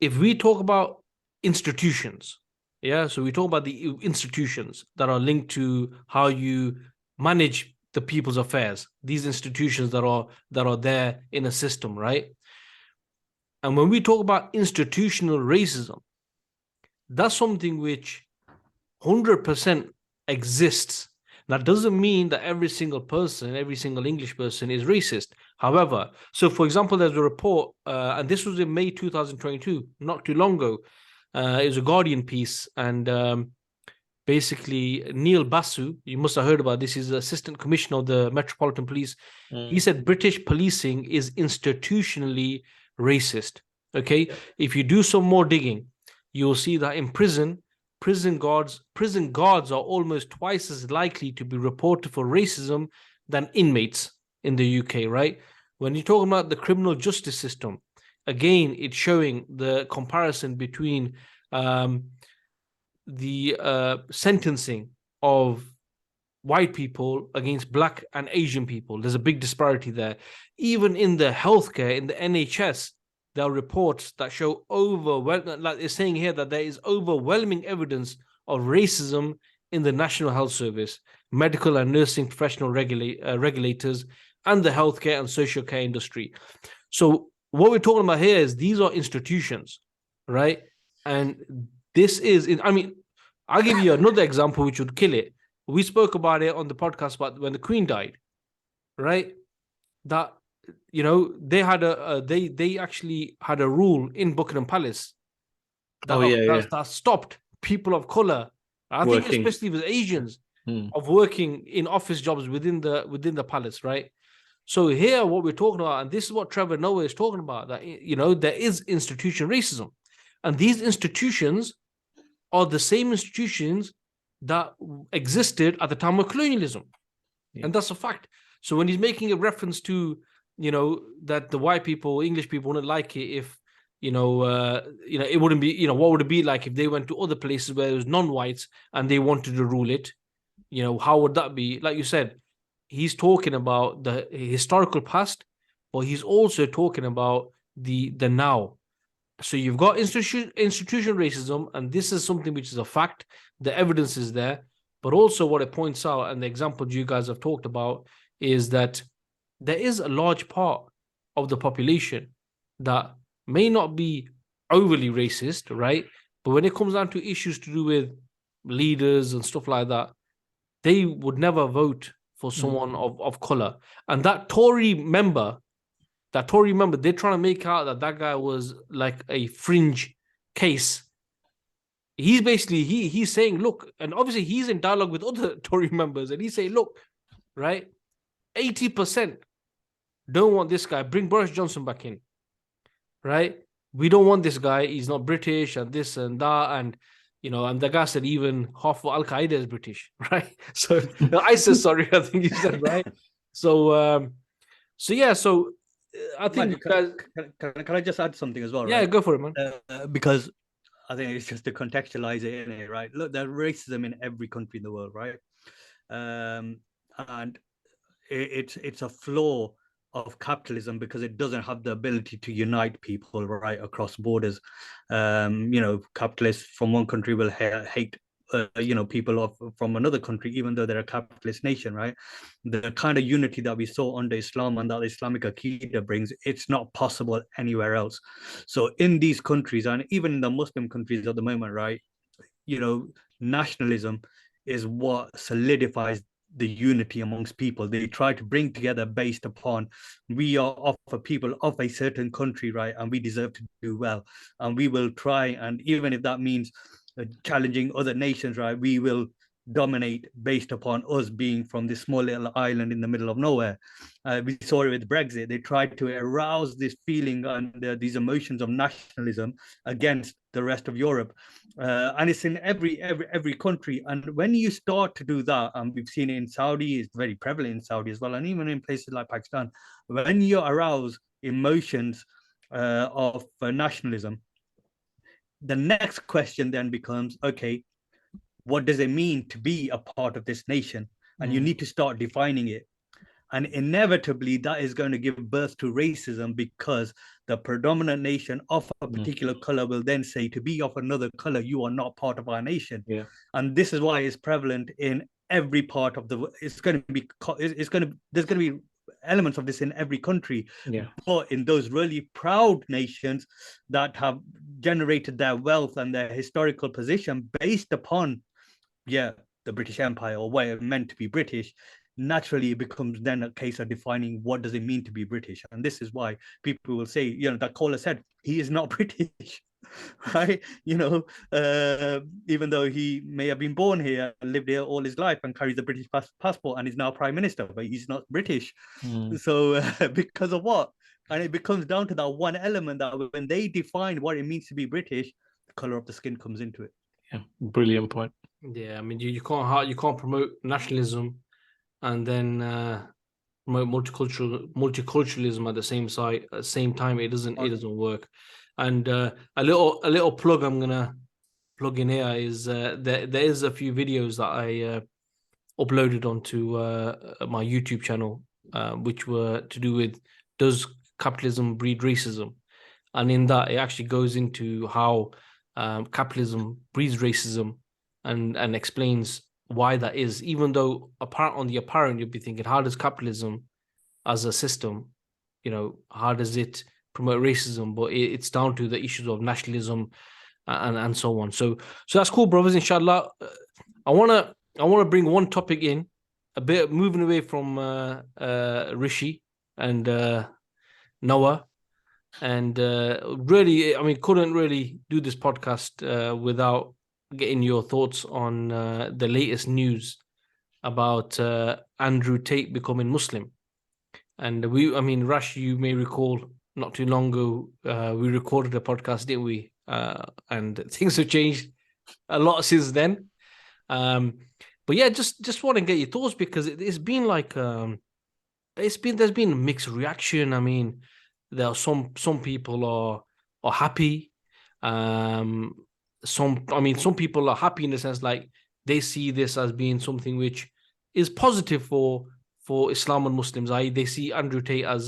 if we talk about institutions, so we talk about the institutions that are linked to how you manage the people's affairs, these institutions that are there in a system, right? And when we talk about institutional racism, that's something which 100% exists. That doesn't mean that every single person, every single English person is racist. However, so for example, there's a report, and this was in May 2022, not too long ago. It was a Guardian piece, and basically Neil Basu, you must have heard about this, he's the Assistant Commissioner of the Metropolitan Police. He said British policing is institutionally racist. Okay, if you do some more digging, you'll see that in prison guards are almost twice as likely to be reported for racism than inmates in the UK, right? When you're talking about the criminal justice system, again, it's showing the comparison between the sentencing of white people against black and Asian people. There's a big disparity there. Even in the healthcare, in the NHS, there are reports that show like they're saying here, that there is overwhelming evidence of racism in the National Health Service, medical and nursing professional regulators, and the healthcare and social care industry. So what we're talking about here is these are institutions, right? And this is, I'll give you another example which would kill it. We spoke about it on the podcast about when the Queen died, right? That, they had they actually had a rule in Buckingham Palace that stopped people of color, I think especially with Asians, of working in office jobs within the palace, right? So here, what we're talking about, and this is what Trevor Noah is talking about, that there is institutional racism, and these institutions are the same institutions that existed at the time of colonialism, and that's a fact. So when he's making a reference to that the white people, English people wouldn't like it if it wouldn't be, what would it be like if they went to other places where there was non-whites and they wanted to rule it? How would that be? Like you said, he's talking about the historical past, but he's also talking about the now. So you've got institutional racism, and this is something which is a fact. The evidence is there, but also what it points out, and the example you guys have talked about, is that there is a large part of the population that may not be overly racist, right? But when it comes down to issues to do with leaders and stuff like that, they would never vote for someone of color. And that Tory member, they're trying to make out that that guy was like a fringe case. He's basically, he's saying, look, and obviously he's in dialogue with other Tory members, and he's saying, look, right, 80% don't want this guy. Bring Boris Johnson back in, right? We don't want this guy. He's not British and this and that. And, you know, and the guy said even half of Al-Qaeda is British, right? So ISIS, sorry, I think you said, right? So, yeah, so I think... Can I just add something as well, yeah, right? go for it, man. Because I think it's just to contextualize it in it, right? Look, there's racism in every country in the world, right? And it's a flaw of capitalism because it doesn't have the ability to unite people right across borders. You know, capitalists from one country will hate you know, people from another country, even though they're a capitalist nation, right? The kind of unity that we saw under Islam and that Islamic Aqidah brings, it's not possible anywhere else. So in these countries, and even in the Muslim countries at the moment, right, you know, nationalism is what solidifies the unity amongst people. They try to bring together based upon we are of a people of a certain country, right, and we deserve to do well, and we will try, and even if that means challenging other nations, right, we will dominate based upon us being from this small little island in the middle of nowhere. We saw it with Brexit. They tried to arouse this feeling and these emotions of nationalism against the rest of Europe, and it's in every country. And when you start to do that, and we've seen it in Saudi, it's very prevalent in Saudi as well, and even in places like Pakistan, when you arouse emotions of nationalism, the next question then becomes, okay, what does it mean to be a part of this nation? And you need to start defining it. And inevitably, that is going to give birth to racism, because the predominant nation of a particular color will then say, to be of another color, you are not part of our nation. Yeah. And this is why it's prevalent in every part of the, there's going to be elements of this in every country. Yeah. But in those really proud nations that have generated their wealth and their historical position based upon, the British Empire or what it meant to be British, naturally it becomes then a case of defining what does it mean to be British. And this is why people will say, you know, that caller said he is not British, right? You know, even though he may have been born here, lived here all his life and carries the British passport and is now prime minister, but he's not British. So because of what? And it becomes down to that one element that when they define what it means to be British, the color of the skin comes into it. Yeah, brilliant point. Yeah, I mean, you can't promote nationalism and then promote multiculturalism at the same time. It doesn't work. And a little plug I'm gonna plug in here is there is a few videos that I uploaded onto my YouTube channel, which were to do with, does capitalism breed racism? And in that, it actually goes into how capitalism breeds racism and explains why that is. Even though on the apparent, you'll be thinking, how does capitalism as a system, you know, how does it promote racism? But it's down to the issues of nationalism and so on. So that's cool, brothers. Inshallah, I wanna bring one topic in, a bit moving away from Rishi and Noah, and really, I mean, couldn't really do this podcast without getting your thoughts on the latest news about Andrewtate becoming Muslim. And Rash, you may recall not too long ago, we recorded a podcast, didn't we? And things have changed a lot since then. But yeah, just want to get your thoughts, because it's been like there's been a mixed reaction. I mean, there are some people are happy. Some people are happy in the sense like they see this as being something which is positive for for Islam and Muslims. They see Andrewtate as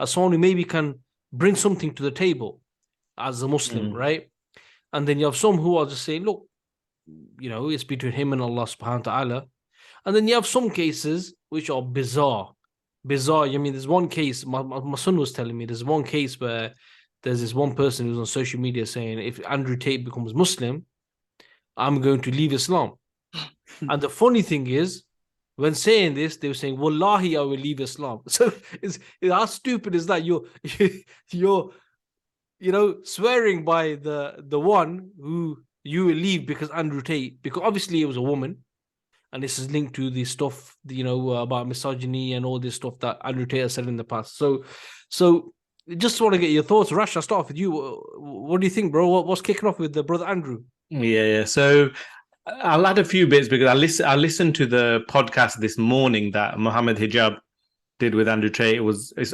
someone who maybe can bring something to the table as a Muslim, right? And then you have some who are just saying, look, it's between him and Allah subhanahu wa ta'ala. And then you have some cases which are bizarre. I mean, there's one case, my son was telling me, there's one case where there's this one person who's on social media saying, if Andrewtate becomes Muslim, I'm going to leave Islam. And the funny thing is, when saying this, they were saying, Wallahi, I will leave Islam. So how stupid is that? You're swearing by the one who you will leave because Andrewtate, because obviously it was a woman. And this is linked to the stuff, about misogyny and all this stuff that Andrewtate has said in the past. So just want to get your thoughts. Rash, I'll start off with you. What do you think, bro? What's kicking off with the brother Andrew? Yeah. So I'll add a few bits because I listened to the podcast this morning that Mohammad Hijab did with Andrewtate.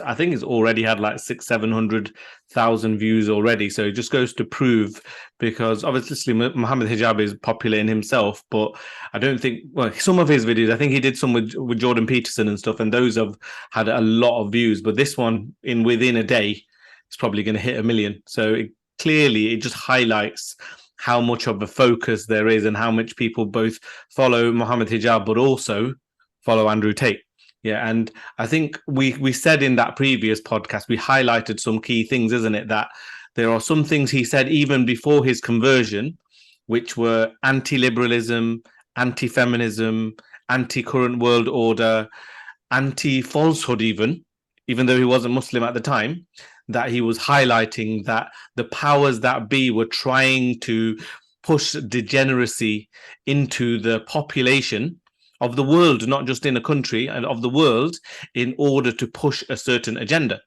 I think it's already had like 600,000-700,000 views already. So it just goes to prove, because obviously Mohammad Hijab is popular in himself, but I don't think, some of his videos, I think he did some with Jordan Peterson and stuff, and those have had a lot of views. But this one, within a day, it's probably going to hit 1 million. So it just highlights how much of a focus there is and how much people both follow Mohammad Hijab but also follow Andrewtate. Yeah, and I think we said in that previous podcast, we highlighted some key things, isn't it? That there are some things he said even before his conversion, which were anti-liberalism, anti-feminism, anti-current world order, anti-falsehood even though he wasn't Muslim at the time, that he was highlighting that the powers that be were trying to push degeneracy into the population of the world, not just in a country, and of the world, in order to push a certain agenda.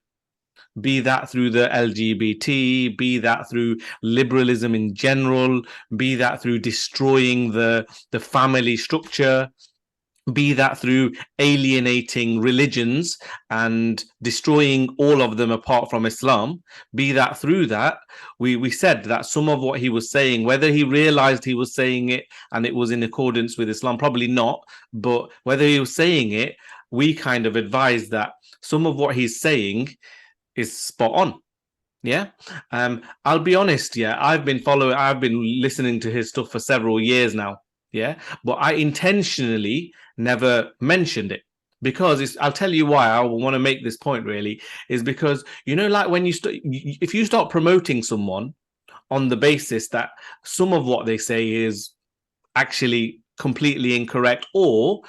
Be that through the LGBT, be that through liberalism in general, be that through destroying the family structure, be that through alienating religions and destroying all of them apart from Islam, be that through that, we said that some of what he was saying, whether he realized he was saying it and it was in accordance with Islam, probably not, but whether he was saying it, we kind of advised that some of what he's saying is spot on. Yeah. I'll be honest. Yeah. I've been listening to his stuff for several years now. Yeah. But I intentionally never mentioned it because I'll tell you why I want to make this point really, is because, like when if you start promoting someone on the basis that some of what they say is actually completely incorrect, or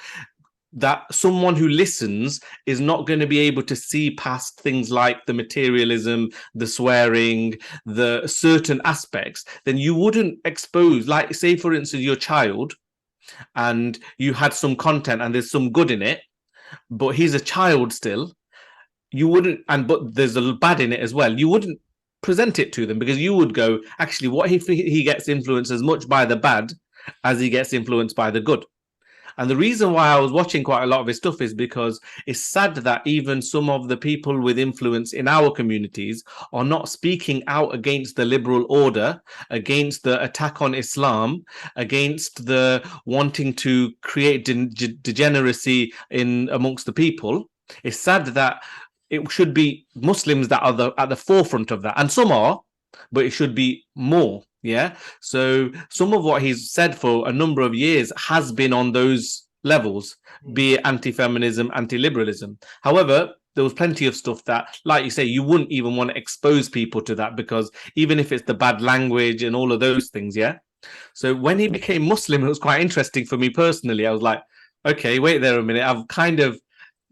that someone who listens is not going to be able to see past things like the materialism, the swearing, the certain aspects, then you wouldn't expose, like, say, for instance, your child, and you had some content and there's some good in it, but he's a child still, you wouldn't, but there's a bad in it as well, you wouldn't present it to them, because you would go, actually, what if he gets influenced as much by the bad as he gets influenced by the good? And the reason why I was watching quite a lot of his stuff is because it's sad that even some of the people with influence in our communities are not speaking out against the liberal order, against the attack on Islam, against the wanting to create degeneracy amongst the people. It's sad that it should be Muslims that are at the forefront of that. And some are, but it should be more. Yeah. So some of what he's said for a number of years has been on those levels, be it anti-feminism, anti-liberalism. However, there was plenty of stuff that, like you say, you wouldn't even want to expose people to that, because even if it's the bad language and all of those things, yeah. So when he became Muslim, it was quite interesting for me personally. I was like, okay, wait there a minute. I've kind of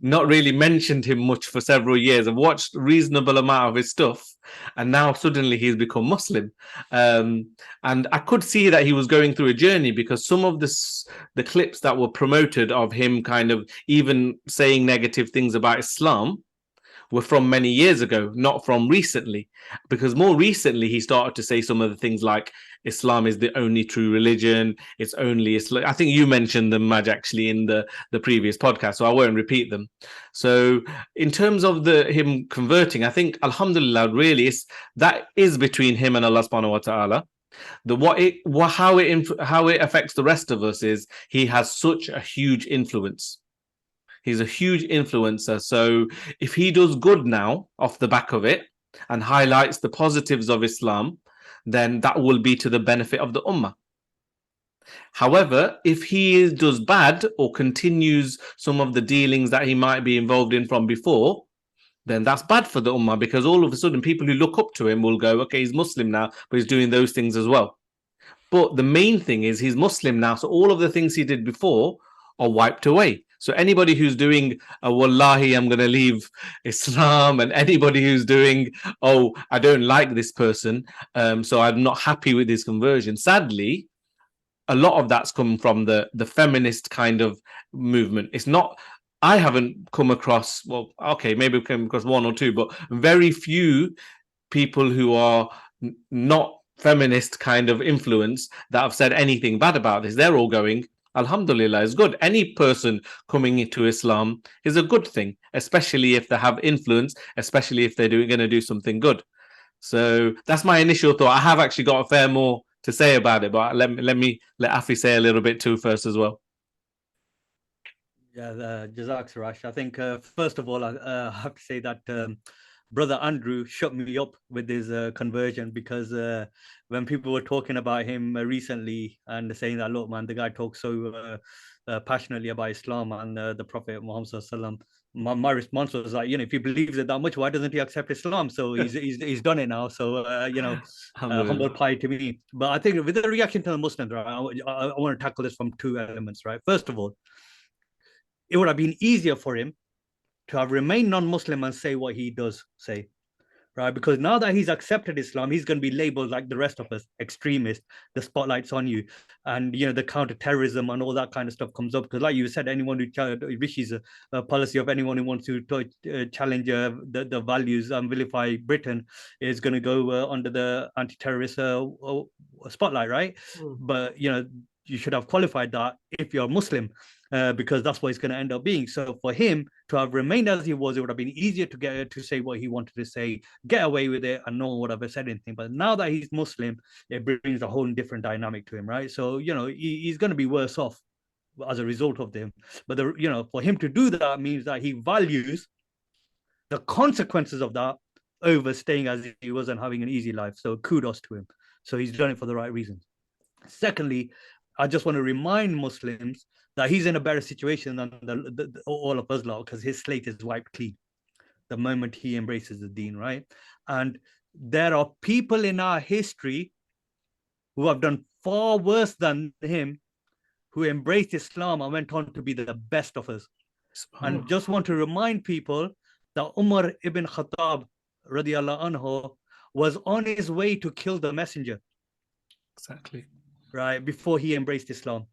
not really mentioned him much for several years. I've watched a reasonable amount of his stuff, and now suddenly he's become Muslim. And I could see that he was going through a journey, because some of the clips that were promoted of him kind of even saying negative things about Islam were from many years ago, not from recently, because more recently he started to say some of the things like Islam is the only true religion, it's only Islam. I think you mentioned them, Maj, actually in the previous podcast, so I won't repeat them. So in terms of him converting, I think alhamdulillah, really that is between him and Allah subhanahu wa ta'ala. How it affects the rest of us is he has such a huge influence. He's a huge influencer. So if he does good now off the back of it and highlights the positives of Islam, then that will be to the benefit of the ummah. However, if he does bad or continues some of the dealings that he might be involved in from before, then that's bad for the ummah, because all of a sudden people who look up to him will go, okay, he's Muslim now, but he's doing those things as well. But the main thing is he's Muslim now, so all of the things he did before are wiped away. So anybody who's doing wallahi, I'm going to leave Islam, and anybody who's doing, oh, I don't like this person, so I'm not happy with his conversion. Sadly, a lot of that's come from the feminist kind of movement. It's not, I haven't come across, well, okay, maybe I've come across one or two, but very few people who are not feminist kind of influence that have said anything bad about this. They're all going, Alhamdulillah, is good. Any person coming into Islam is a good thing, especially if they have influence, especially if they're going to do something good. So that's my initial thought. I have actually got a fair more to say about it, but let Afi say a little bit too first as well. Yeah, Jazak Sarash. I think first of all, I have to say that Brother Andrew shut me up with his conversion, because when people were talking about him recently and saying that, look, man, the guy talks so passionately about Islam and the Prophet Muhammad sallallahu alaihi wasallam, my response was like, if he believes it that much, why doesn't he accept Islam? So he's done it now. So humble pie to me. But I think with the reaction to the Muslims, right, I want to tackle this from two elements, right? First of all, it would have been easier for him to have remained non-Muslim and say what he does say, right? Because now that he's accepted Islam, he's going to be labeled like the rest of us, extremist. The spotlight's on you, and the counter-terrorism and all that kind of stuff comes up. Because, like you said, anyone who Rishi's a policy of anyone who wants to challenge the values and vilify Britain is going to go under the anti-terrorist spotlight, right? But you should have qualified that if you're Muslim. Because that's what it's going to end up being. So for him to have remained as he was, it would have been easier to get to say what he wanted to say, get away with it, and no one would have said anything. But now that he's Muslim, it brings a whole different dynamic to him, right? So he's going to be worse off as a result of them. But for him to do that means that he values the consequences of that over staying as he was and having an easy life. So kudos to him. So he's done it for the right reasons. Secondly, I just want to remind Muslims that he's in a better situation than all of us, because his slate is wiped clean the moment he embraces the deen, right? And there are people in our history who have done far worse than him, who embraced Islam and went on to be the best of us. And just want to remind people that Umar ibn Khattab radiallahu anhu was on his way to kill the messenger. Exactly. Right, before he embraced Islam.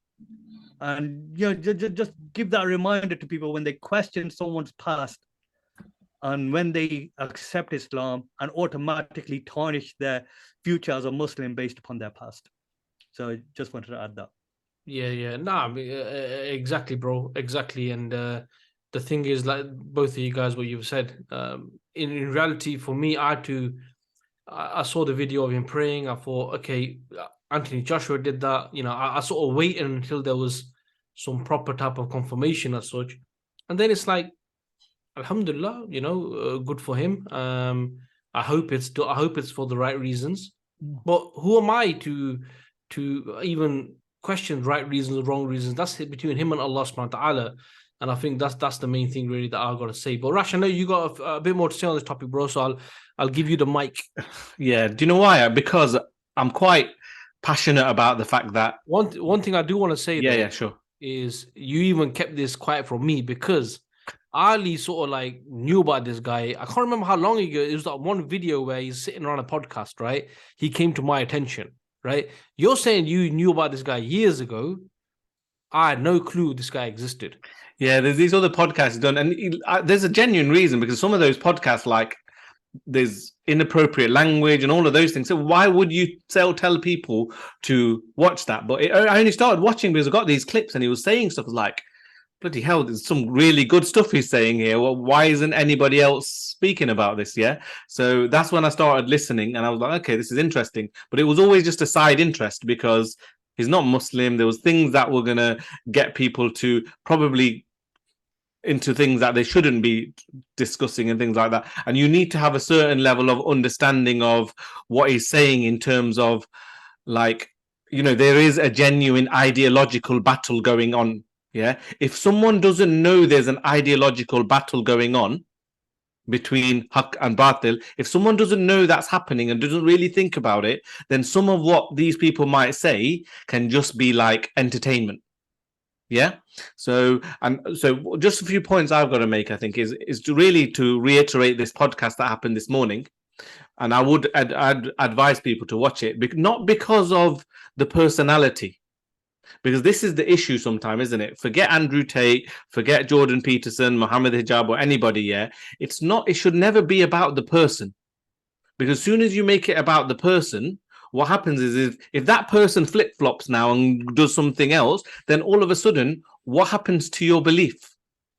And just give that reminder to people when they question someone's past and when they accept Islam and automatically tarnish their future as a Muslim based upon their past. So I just wanted to add that. Yeah. Nah, exactly, bro. Exactly. And the thing is, like both of you guys, what you've said, in reality, for me, I saw the video of him praying. I thought, okay, Anthony Joshua did that. I sort of waited until there was some proper type of confirmation as such. And then it's like, Alhamdulillah, good for him. I hope it's for the right reasons. But who am I to even question right reasons or wrong reasons? That's between him and Allah subhanahu wa ta'ala. And I think that's the main thing really that I've got to say. But Rash, I know you got a bit more to say on this topic, bro. So I'll give you the mic. Yeah. Do you know why? Because I'm quite passionate about the fact that one thing I do want to say, yeah, sure, is you even kept this quiet from me, because Ali sort of like knew about this guy. I can't remember how long ago. It was that one video where he's sitting on a podcast, right? He came to my attention, right? You're saying you knew about this guy years ago. I had no clue this guy existed. Yeah, there's these other podcasts done, and there's a genuine reason, because some of those podcasts, like, there's inappropriate language and all of those things. So why would you tell people to watch that? But I only started watching because I got these clips and he was saying stuff like, bloody hell, there's some really good stuff he's saying here. Well, why isn't anybody else speaking about this? Yeah. So that's when I started listening and I was like, okay, this is interesting. But it was always just a side interest because he's not Muslim. There was things that were going to get people to probably into things that they shouldn't be discussing and things like that. And you need to have a certain level of understanding of what he's saying in terms of, like, there is a genuine ideological battle going on. Yeah. If someone doesn't know there's an ideological battle going on between haq and batil, if someone doesn't know that's happening and doesn't really think about it, then some of what these people might say can just be like entertainment. Yeah. So just a few points I've got to make, I think, is to really to reiterate this podcast that happened this morning. And I would advise people to watch it, not because of the personality, because this is the issue sometimes, isn't it? Forget Andrewtate, forget Jordan Peterson, Mohammad Hijab, or anybody. Yeah, it should never be about the person, because as soon as you make it about the person, what happens is if that person flip-flops now and does something else, then all of a sudden, what happens to your belief?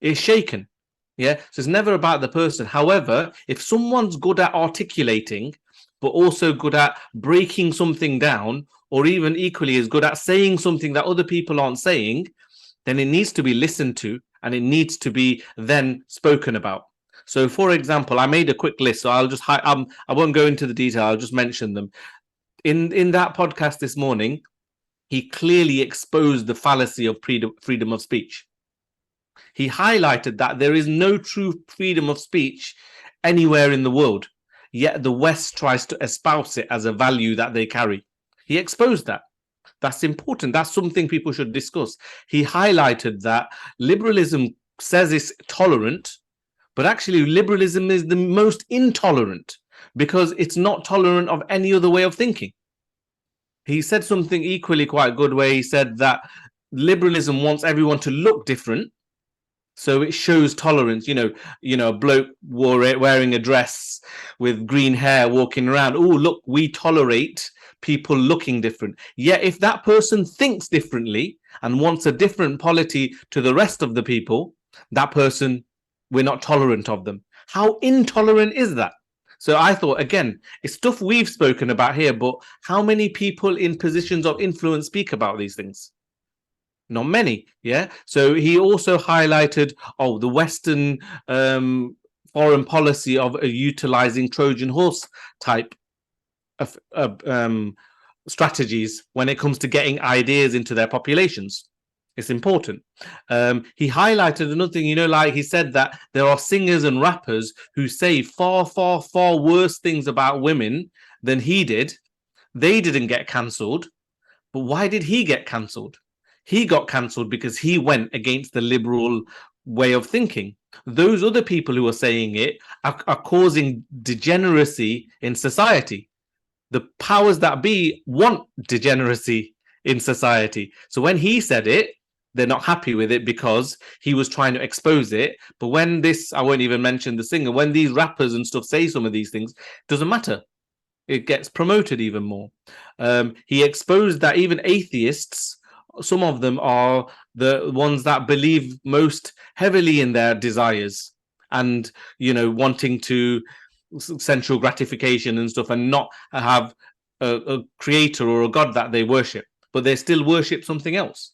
It's shaken. Yeah, so it's never about the person. However, if someone's good at articulating, but also good at breaking something down, or even equally as good at saying something that other people aren't saying, then it needs to be listened to and it needs to be then spoken about. So, for example, I made a quick list, so I'll just I won't go into the detail. I'll just mention them. In that podcast this morning, he clearly exposed the fallacy of freedom of speech. He highlighted that there is no true freedom of speech anywhere in the world, yet the West tries to espouse it as a value that they carry. He exposed that. That's important. That's something people should discuss. He highlighted that liberalism says it's tolerant, but actually liberalism is the most intolerant because it's not tolerant of any other way of thinking. He said something equally quite good where he said that liberalism wants everyone to look different, so it shows tolerance. A bloke wearing a dress with green hair walking around. Oh, look, we tolerate people looking different. Yet if that person thinks differently and wants a different polity to the rest of the people, that person, we're not tolerant of them. How intolerant is that? So I thought, again, it's stuff we've spoken about here, but how many people in positions of influence speak about these things? Not many. Yeah. So he also highlighted, the Western foreign policy of utilizing Trojan horse type of strategies when it comes to getting ideas into their populations. It's important. He highlighted another thing, like he said that there are singers and rappers who say far, far, far worse things about women than he did. They didn't get cancelled. But why did he get cancelled? He got cancelled because he went against the liberal way of thinking. Those other people who are saying it are causing degeneracy in society. The powers that be want degeneracy in society. So when he said it, they're not happy with it because he was trying to expose it. But when I won't even mention the singer, when these rappers and stuff say some of these things, it doesn't matter. It gets promoted even more. He exposed that even atheists, some of them are the ones that believe most heavily in their desires and, wanting to sensual gratification and stuff and not have a creator or a God that they worship, but they still worship something else.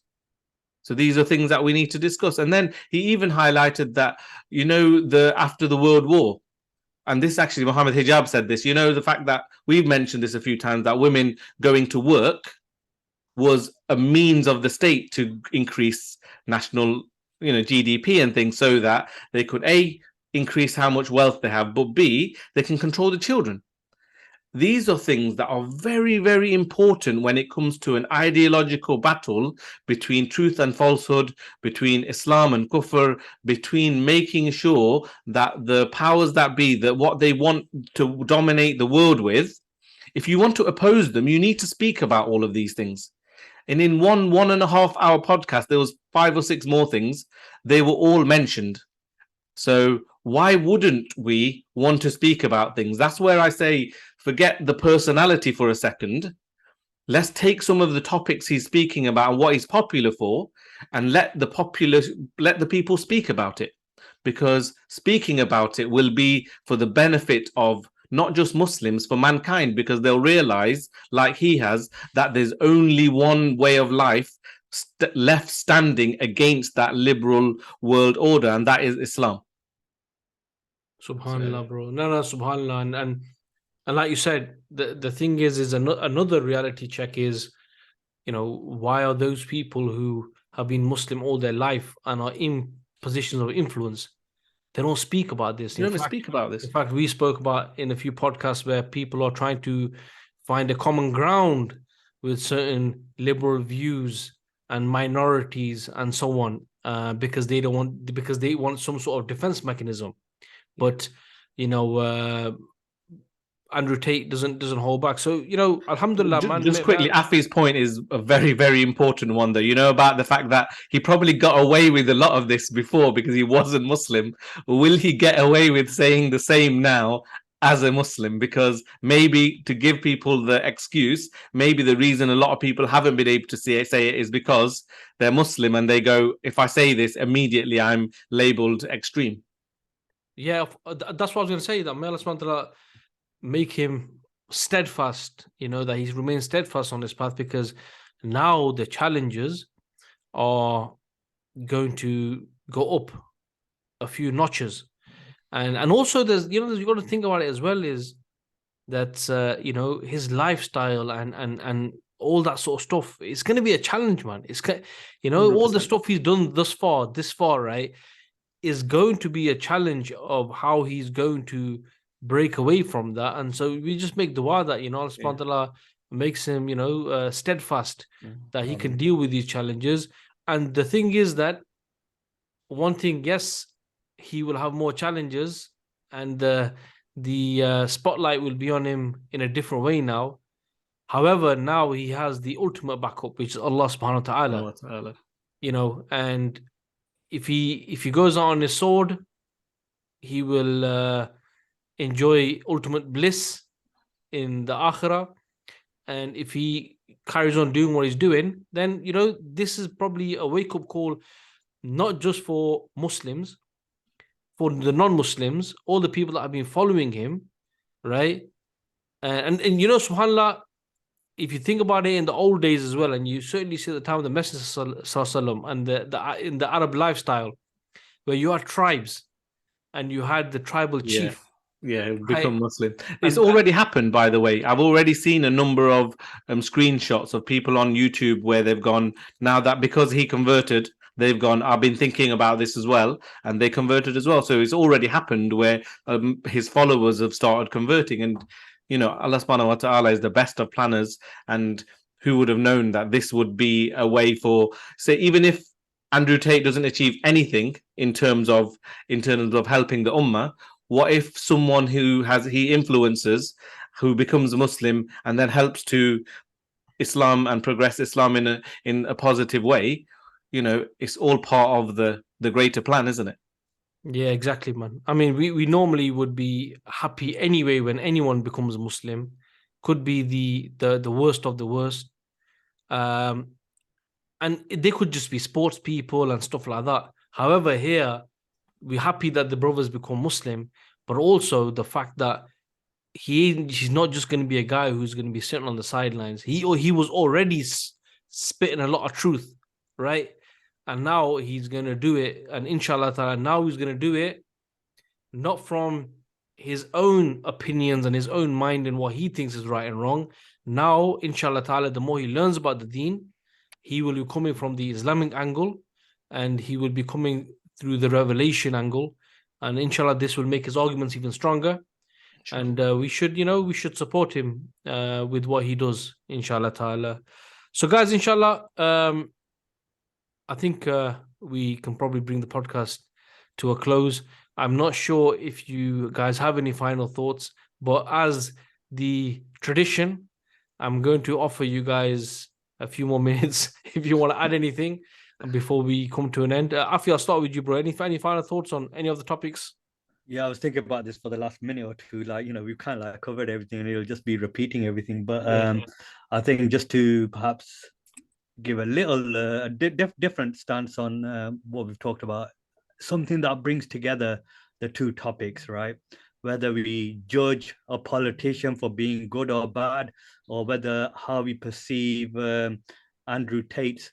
So these are things that we need to discuss. And then he even highlighted that, after the World War, and this actually, Mohammad Hijab said this, the fact that we've mentioned this a few times, that women going to work was a means of the state to increase national, GDP and things, so that they could A, increase how much wealth they have, but B, they can control the children. These are things that are very, very important when it comes to an ideological battle between truth and falsehood, between Islam and Kufr, between making sure that the powers that be, that what they want to dominate the world with, if you want to oppose them, you need to speak about all of these things. And in 1.5 hour podcast, there was 5 or 6 more things. They were all mentioned. So why wouldn't we want to speak about things? That's where I say, forget the personality for a second. Let's take some of the topics he's speaking about and what he's popular for, and let the people speak about it. Because speaking about it will be for the benefit of not just Muslims, for mankind, because they'll realize, like he has, that there's only one way of life left standing against that liberal world order, and that is Islam. Subhanallah, bro. No, subhanallah. And like you said, the thing is another reality check is, why are those people who have been Muslim all their life and are in positions of influence, they don't speak about this. You never speak about this. In fact, we spoke about in a few podcasts where people are trying to find a common ground with certain liberal views and minorities and so on, because they want some sort of defense mechanism. But Andrew Tate doesn't hold back. So, alhamdulillah, man. Just quickly, Afi's point is a very, very important one, though. About the fact that he probably got away with a lot of this before because he wasn't Muslim. Will he get away with saying the same now as a Muslim? Because maybe to give people the excuse, maybe the reason a lot of people haven't been able to say it is because they're Muslim and they go, if I say this, immediately I'm labeled extreme. Yeah, that's what I was going to say, that may Allah subhanahu wa ta'ala make him steadfast, that he's remained steadfast on this path, because now the challenges are going to go up a few notches. And also there's you've got to think about it as well, is that his lifestyle and all that sort of stuff, it's going to be a challenge, man. It's 100%. All the stuff he's done this far, right, is going to be a challenge of how he's going to break away from that. And so we just make dua that Allah subhanahu wa ta'ala makes him steadfast, that he can deal with these challenges. And the thing is that one thing, yes, he will have more challenges and the spotlight will be on him in a different way now. However, now he has the ultimate backup, which is Allah subhanahu wa ta'ala. And if he goes out on his sword, he will enjoy ultimate bliss in the akhirah. And if he carries on doing what he's doing, then this is probably a wake-up call, not just for Muslims, for the non-Muslims, all the people that have been following him, right? And subhanAllah, if you think about it in the old days as well, and you certainly see at the time of the Messenger sallallahu and in the Arab lifestyle, where you had tribes and you had the tribal chief. Yeah, become Muslim. It's already happened, by the way. I've already seen a number of screenshots of people on YouTube where they've gone, now that because he converted, they've gone, I've been thinking about this as well, and they converted as well. So it's already happened where his followers have started converting. And Allah subhanahu wa ta'ala is the best of planners, and who would have known that this would be a way for, say, even if Andrew Tate doesn't achieve anything in terms of helping the ummah, what if someone he influences, who becomes a Muslim and then helps to Islam and progress Islam in a positive way? It's all part of the greater plan, isn't it? Yeah, exactly, man. I mean, we normally would be happy anyway when anyone becomes Muslim. Could be the worst of the worst. And they could just be sports people and stuff like that. However, here, we're happy that the brothers become Muslim, but also the fact that he's not just going to be a guy who's going to be sitting on the sidelines. He was already spitting a lot of truth, right? And now he's going to do it. And inshallah ta'ala, now he's going to do it not from his own opinions and his own mind and what he thinks is right and wrong. Now, inshallah ta'ala, the more he learns about the deen, he will be coming from the Islamic angle, and he will be coming through the revelation angle. And inshallah, this will make his arguments even stronger. Sure. And we should support him with what he does, inshallah ta'ala. So guys, inshallah, I think we can probably bring the podcast to a close. I'm not sure if you guys have any final thoughts, but as the tradition, I'm going to offer you guys a few more minutes if you want to add anything before we come to an end. Afi, I'll start with you, bro. Any final thoughts on any of the topics? Yeah, I was thinking about this for the last minute or two. We've kind of covered everything, and it'll just be repeating everything. But I think just to perhaps give a little different stance on what we've talked about, something that brings together the two topics, right? Whether we judge a politician for being good or bad, or whether how we perceive Andrew Tate's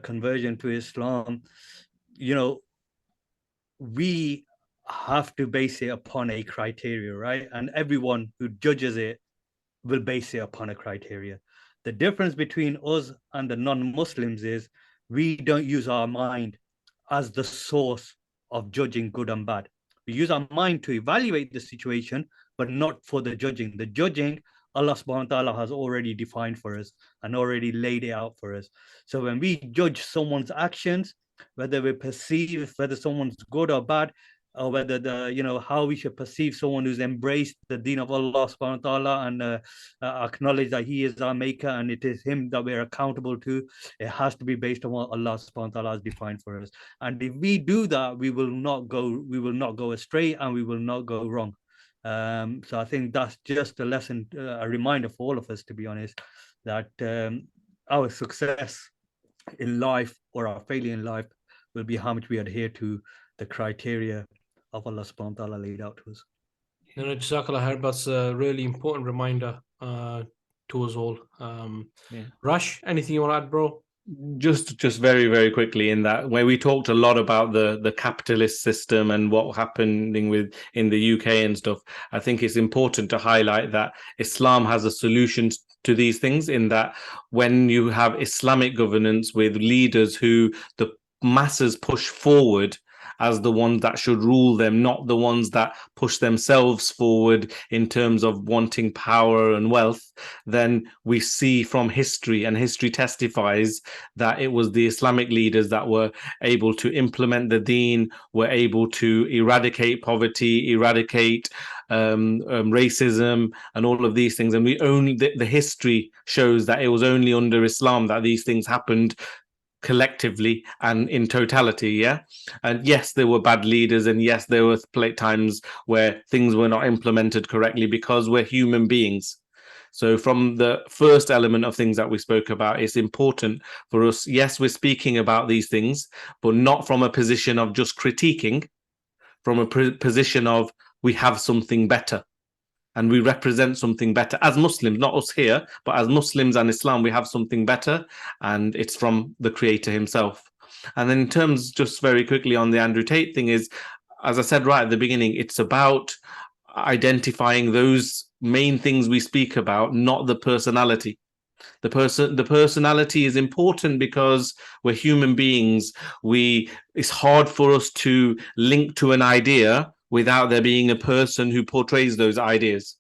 conversion to Islam, you know, we have to base it upon a criteria, right? And everyone who judges it will base it upon a criteria. The difference between us and the non-Muslims is we don't use our mind as the source of judging good and bad. We use our mind to evaluate the situation, but not for the judging. The judging, Allah subhanahu wa ta'ala has already defined for us and already laid it out for us. So when we judge someone's actions, whether we perceive whether someone's good or bad, or whether the, you know, how we should perceive someone who's embraced the deen of Allah subhanahu wa ta'ala and acknowledge that he is our maker and it is him that we're accountable to, it has to be based on what Allah subhanahu wa ta'ala has defined for us. And if we do that, we will not go astray and we will not go wrong. So I think that's just a lesson, a reminder for all of us, to be honest, that our success in life or our failure in life will be how much we adhere to the criteria of Allah subhanahu wa ta'ala laid out to us. You know, Jazakallah khair, that's a really important reminder to us all. Rush, anything you want to add, bro? Just very, very quickly, in that where we talked a lot about the capitalist system and what happening with in the UK and stuff, I think it's important to highlight that Islam has a solution to these things, in that when you have Islamic governance with leaders who the masses push forward as the ones that should rule them, not the ones that push themselves forward in terms of wanting power and wealth, then we see from history, and history testifies that it was the Islamic leaders that were able to implement the deen, were able to eradicate poverty, eradicate racism and all of these things. And we only, the history shows that it was only under Islam that these things happened collectively and in totality. Yeah. And yes, there were bad leaders, and yes, there were times where things were not implemented correctly, because we're human beings. So from the first element of things that we spoke about, it's important for us, yes, we're speaking about these things, but not from a position of just critiquing, from a position of we have something better. And we represent something better as Muslims, not us here, but as Muslims and Islam, we have something better, and it's from the Creator himself. And then in terms, just very quickly on the Andrewtate thing, is, as I said right at the beginning, it's about identifying those main things we speak about, not the personality. The personality is important because we're human beings. It's hard for us to link to an idea without there being a person who portrays those ideas.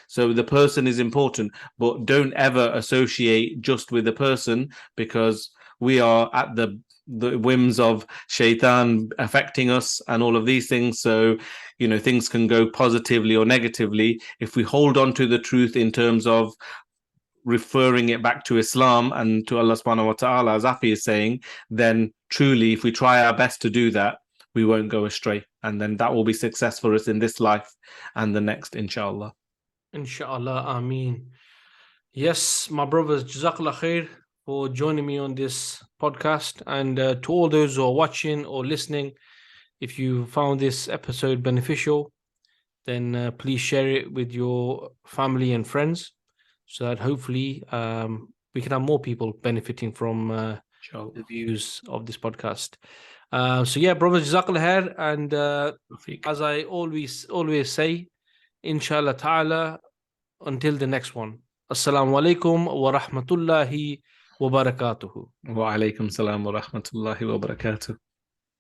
So the person is important, but don't ever associate just with the person, because we are at the whims of shaitan affecting us and all of these things. So, you know, things can go positively or negatively. If we hold on to the truth in terms of referring it back to Islam and to Allah subhanahu wa ta'ala, as Afi is saying, then truly, if we try our best to do that, we won't go astray. And then that will be success for us in this life and the next, inshallah. Inshallah, Ameen. Yes, my brothers, Jazakallah khair for joining me on this podcast. And to all those who are watching or listening, if you found this episode beneficial, then please share it with your family and friends, so that hopefully we can have more people benefiting from the views of this podcast. So yeah, brothers, Jazakallah khair. And as I always say, inshallah ta'ala, until the next one. Assalamu alaikum wa rahmatullahi wa barakatuhu. Wa alaikum salam wa rahmatullahi wa barakatuh.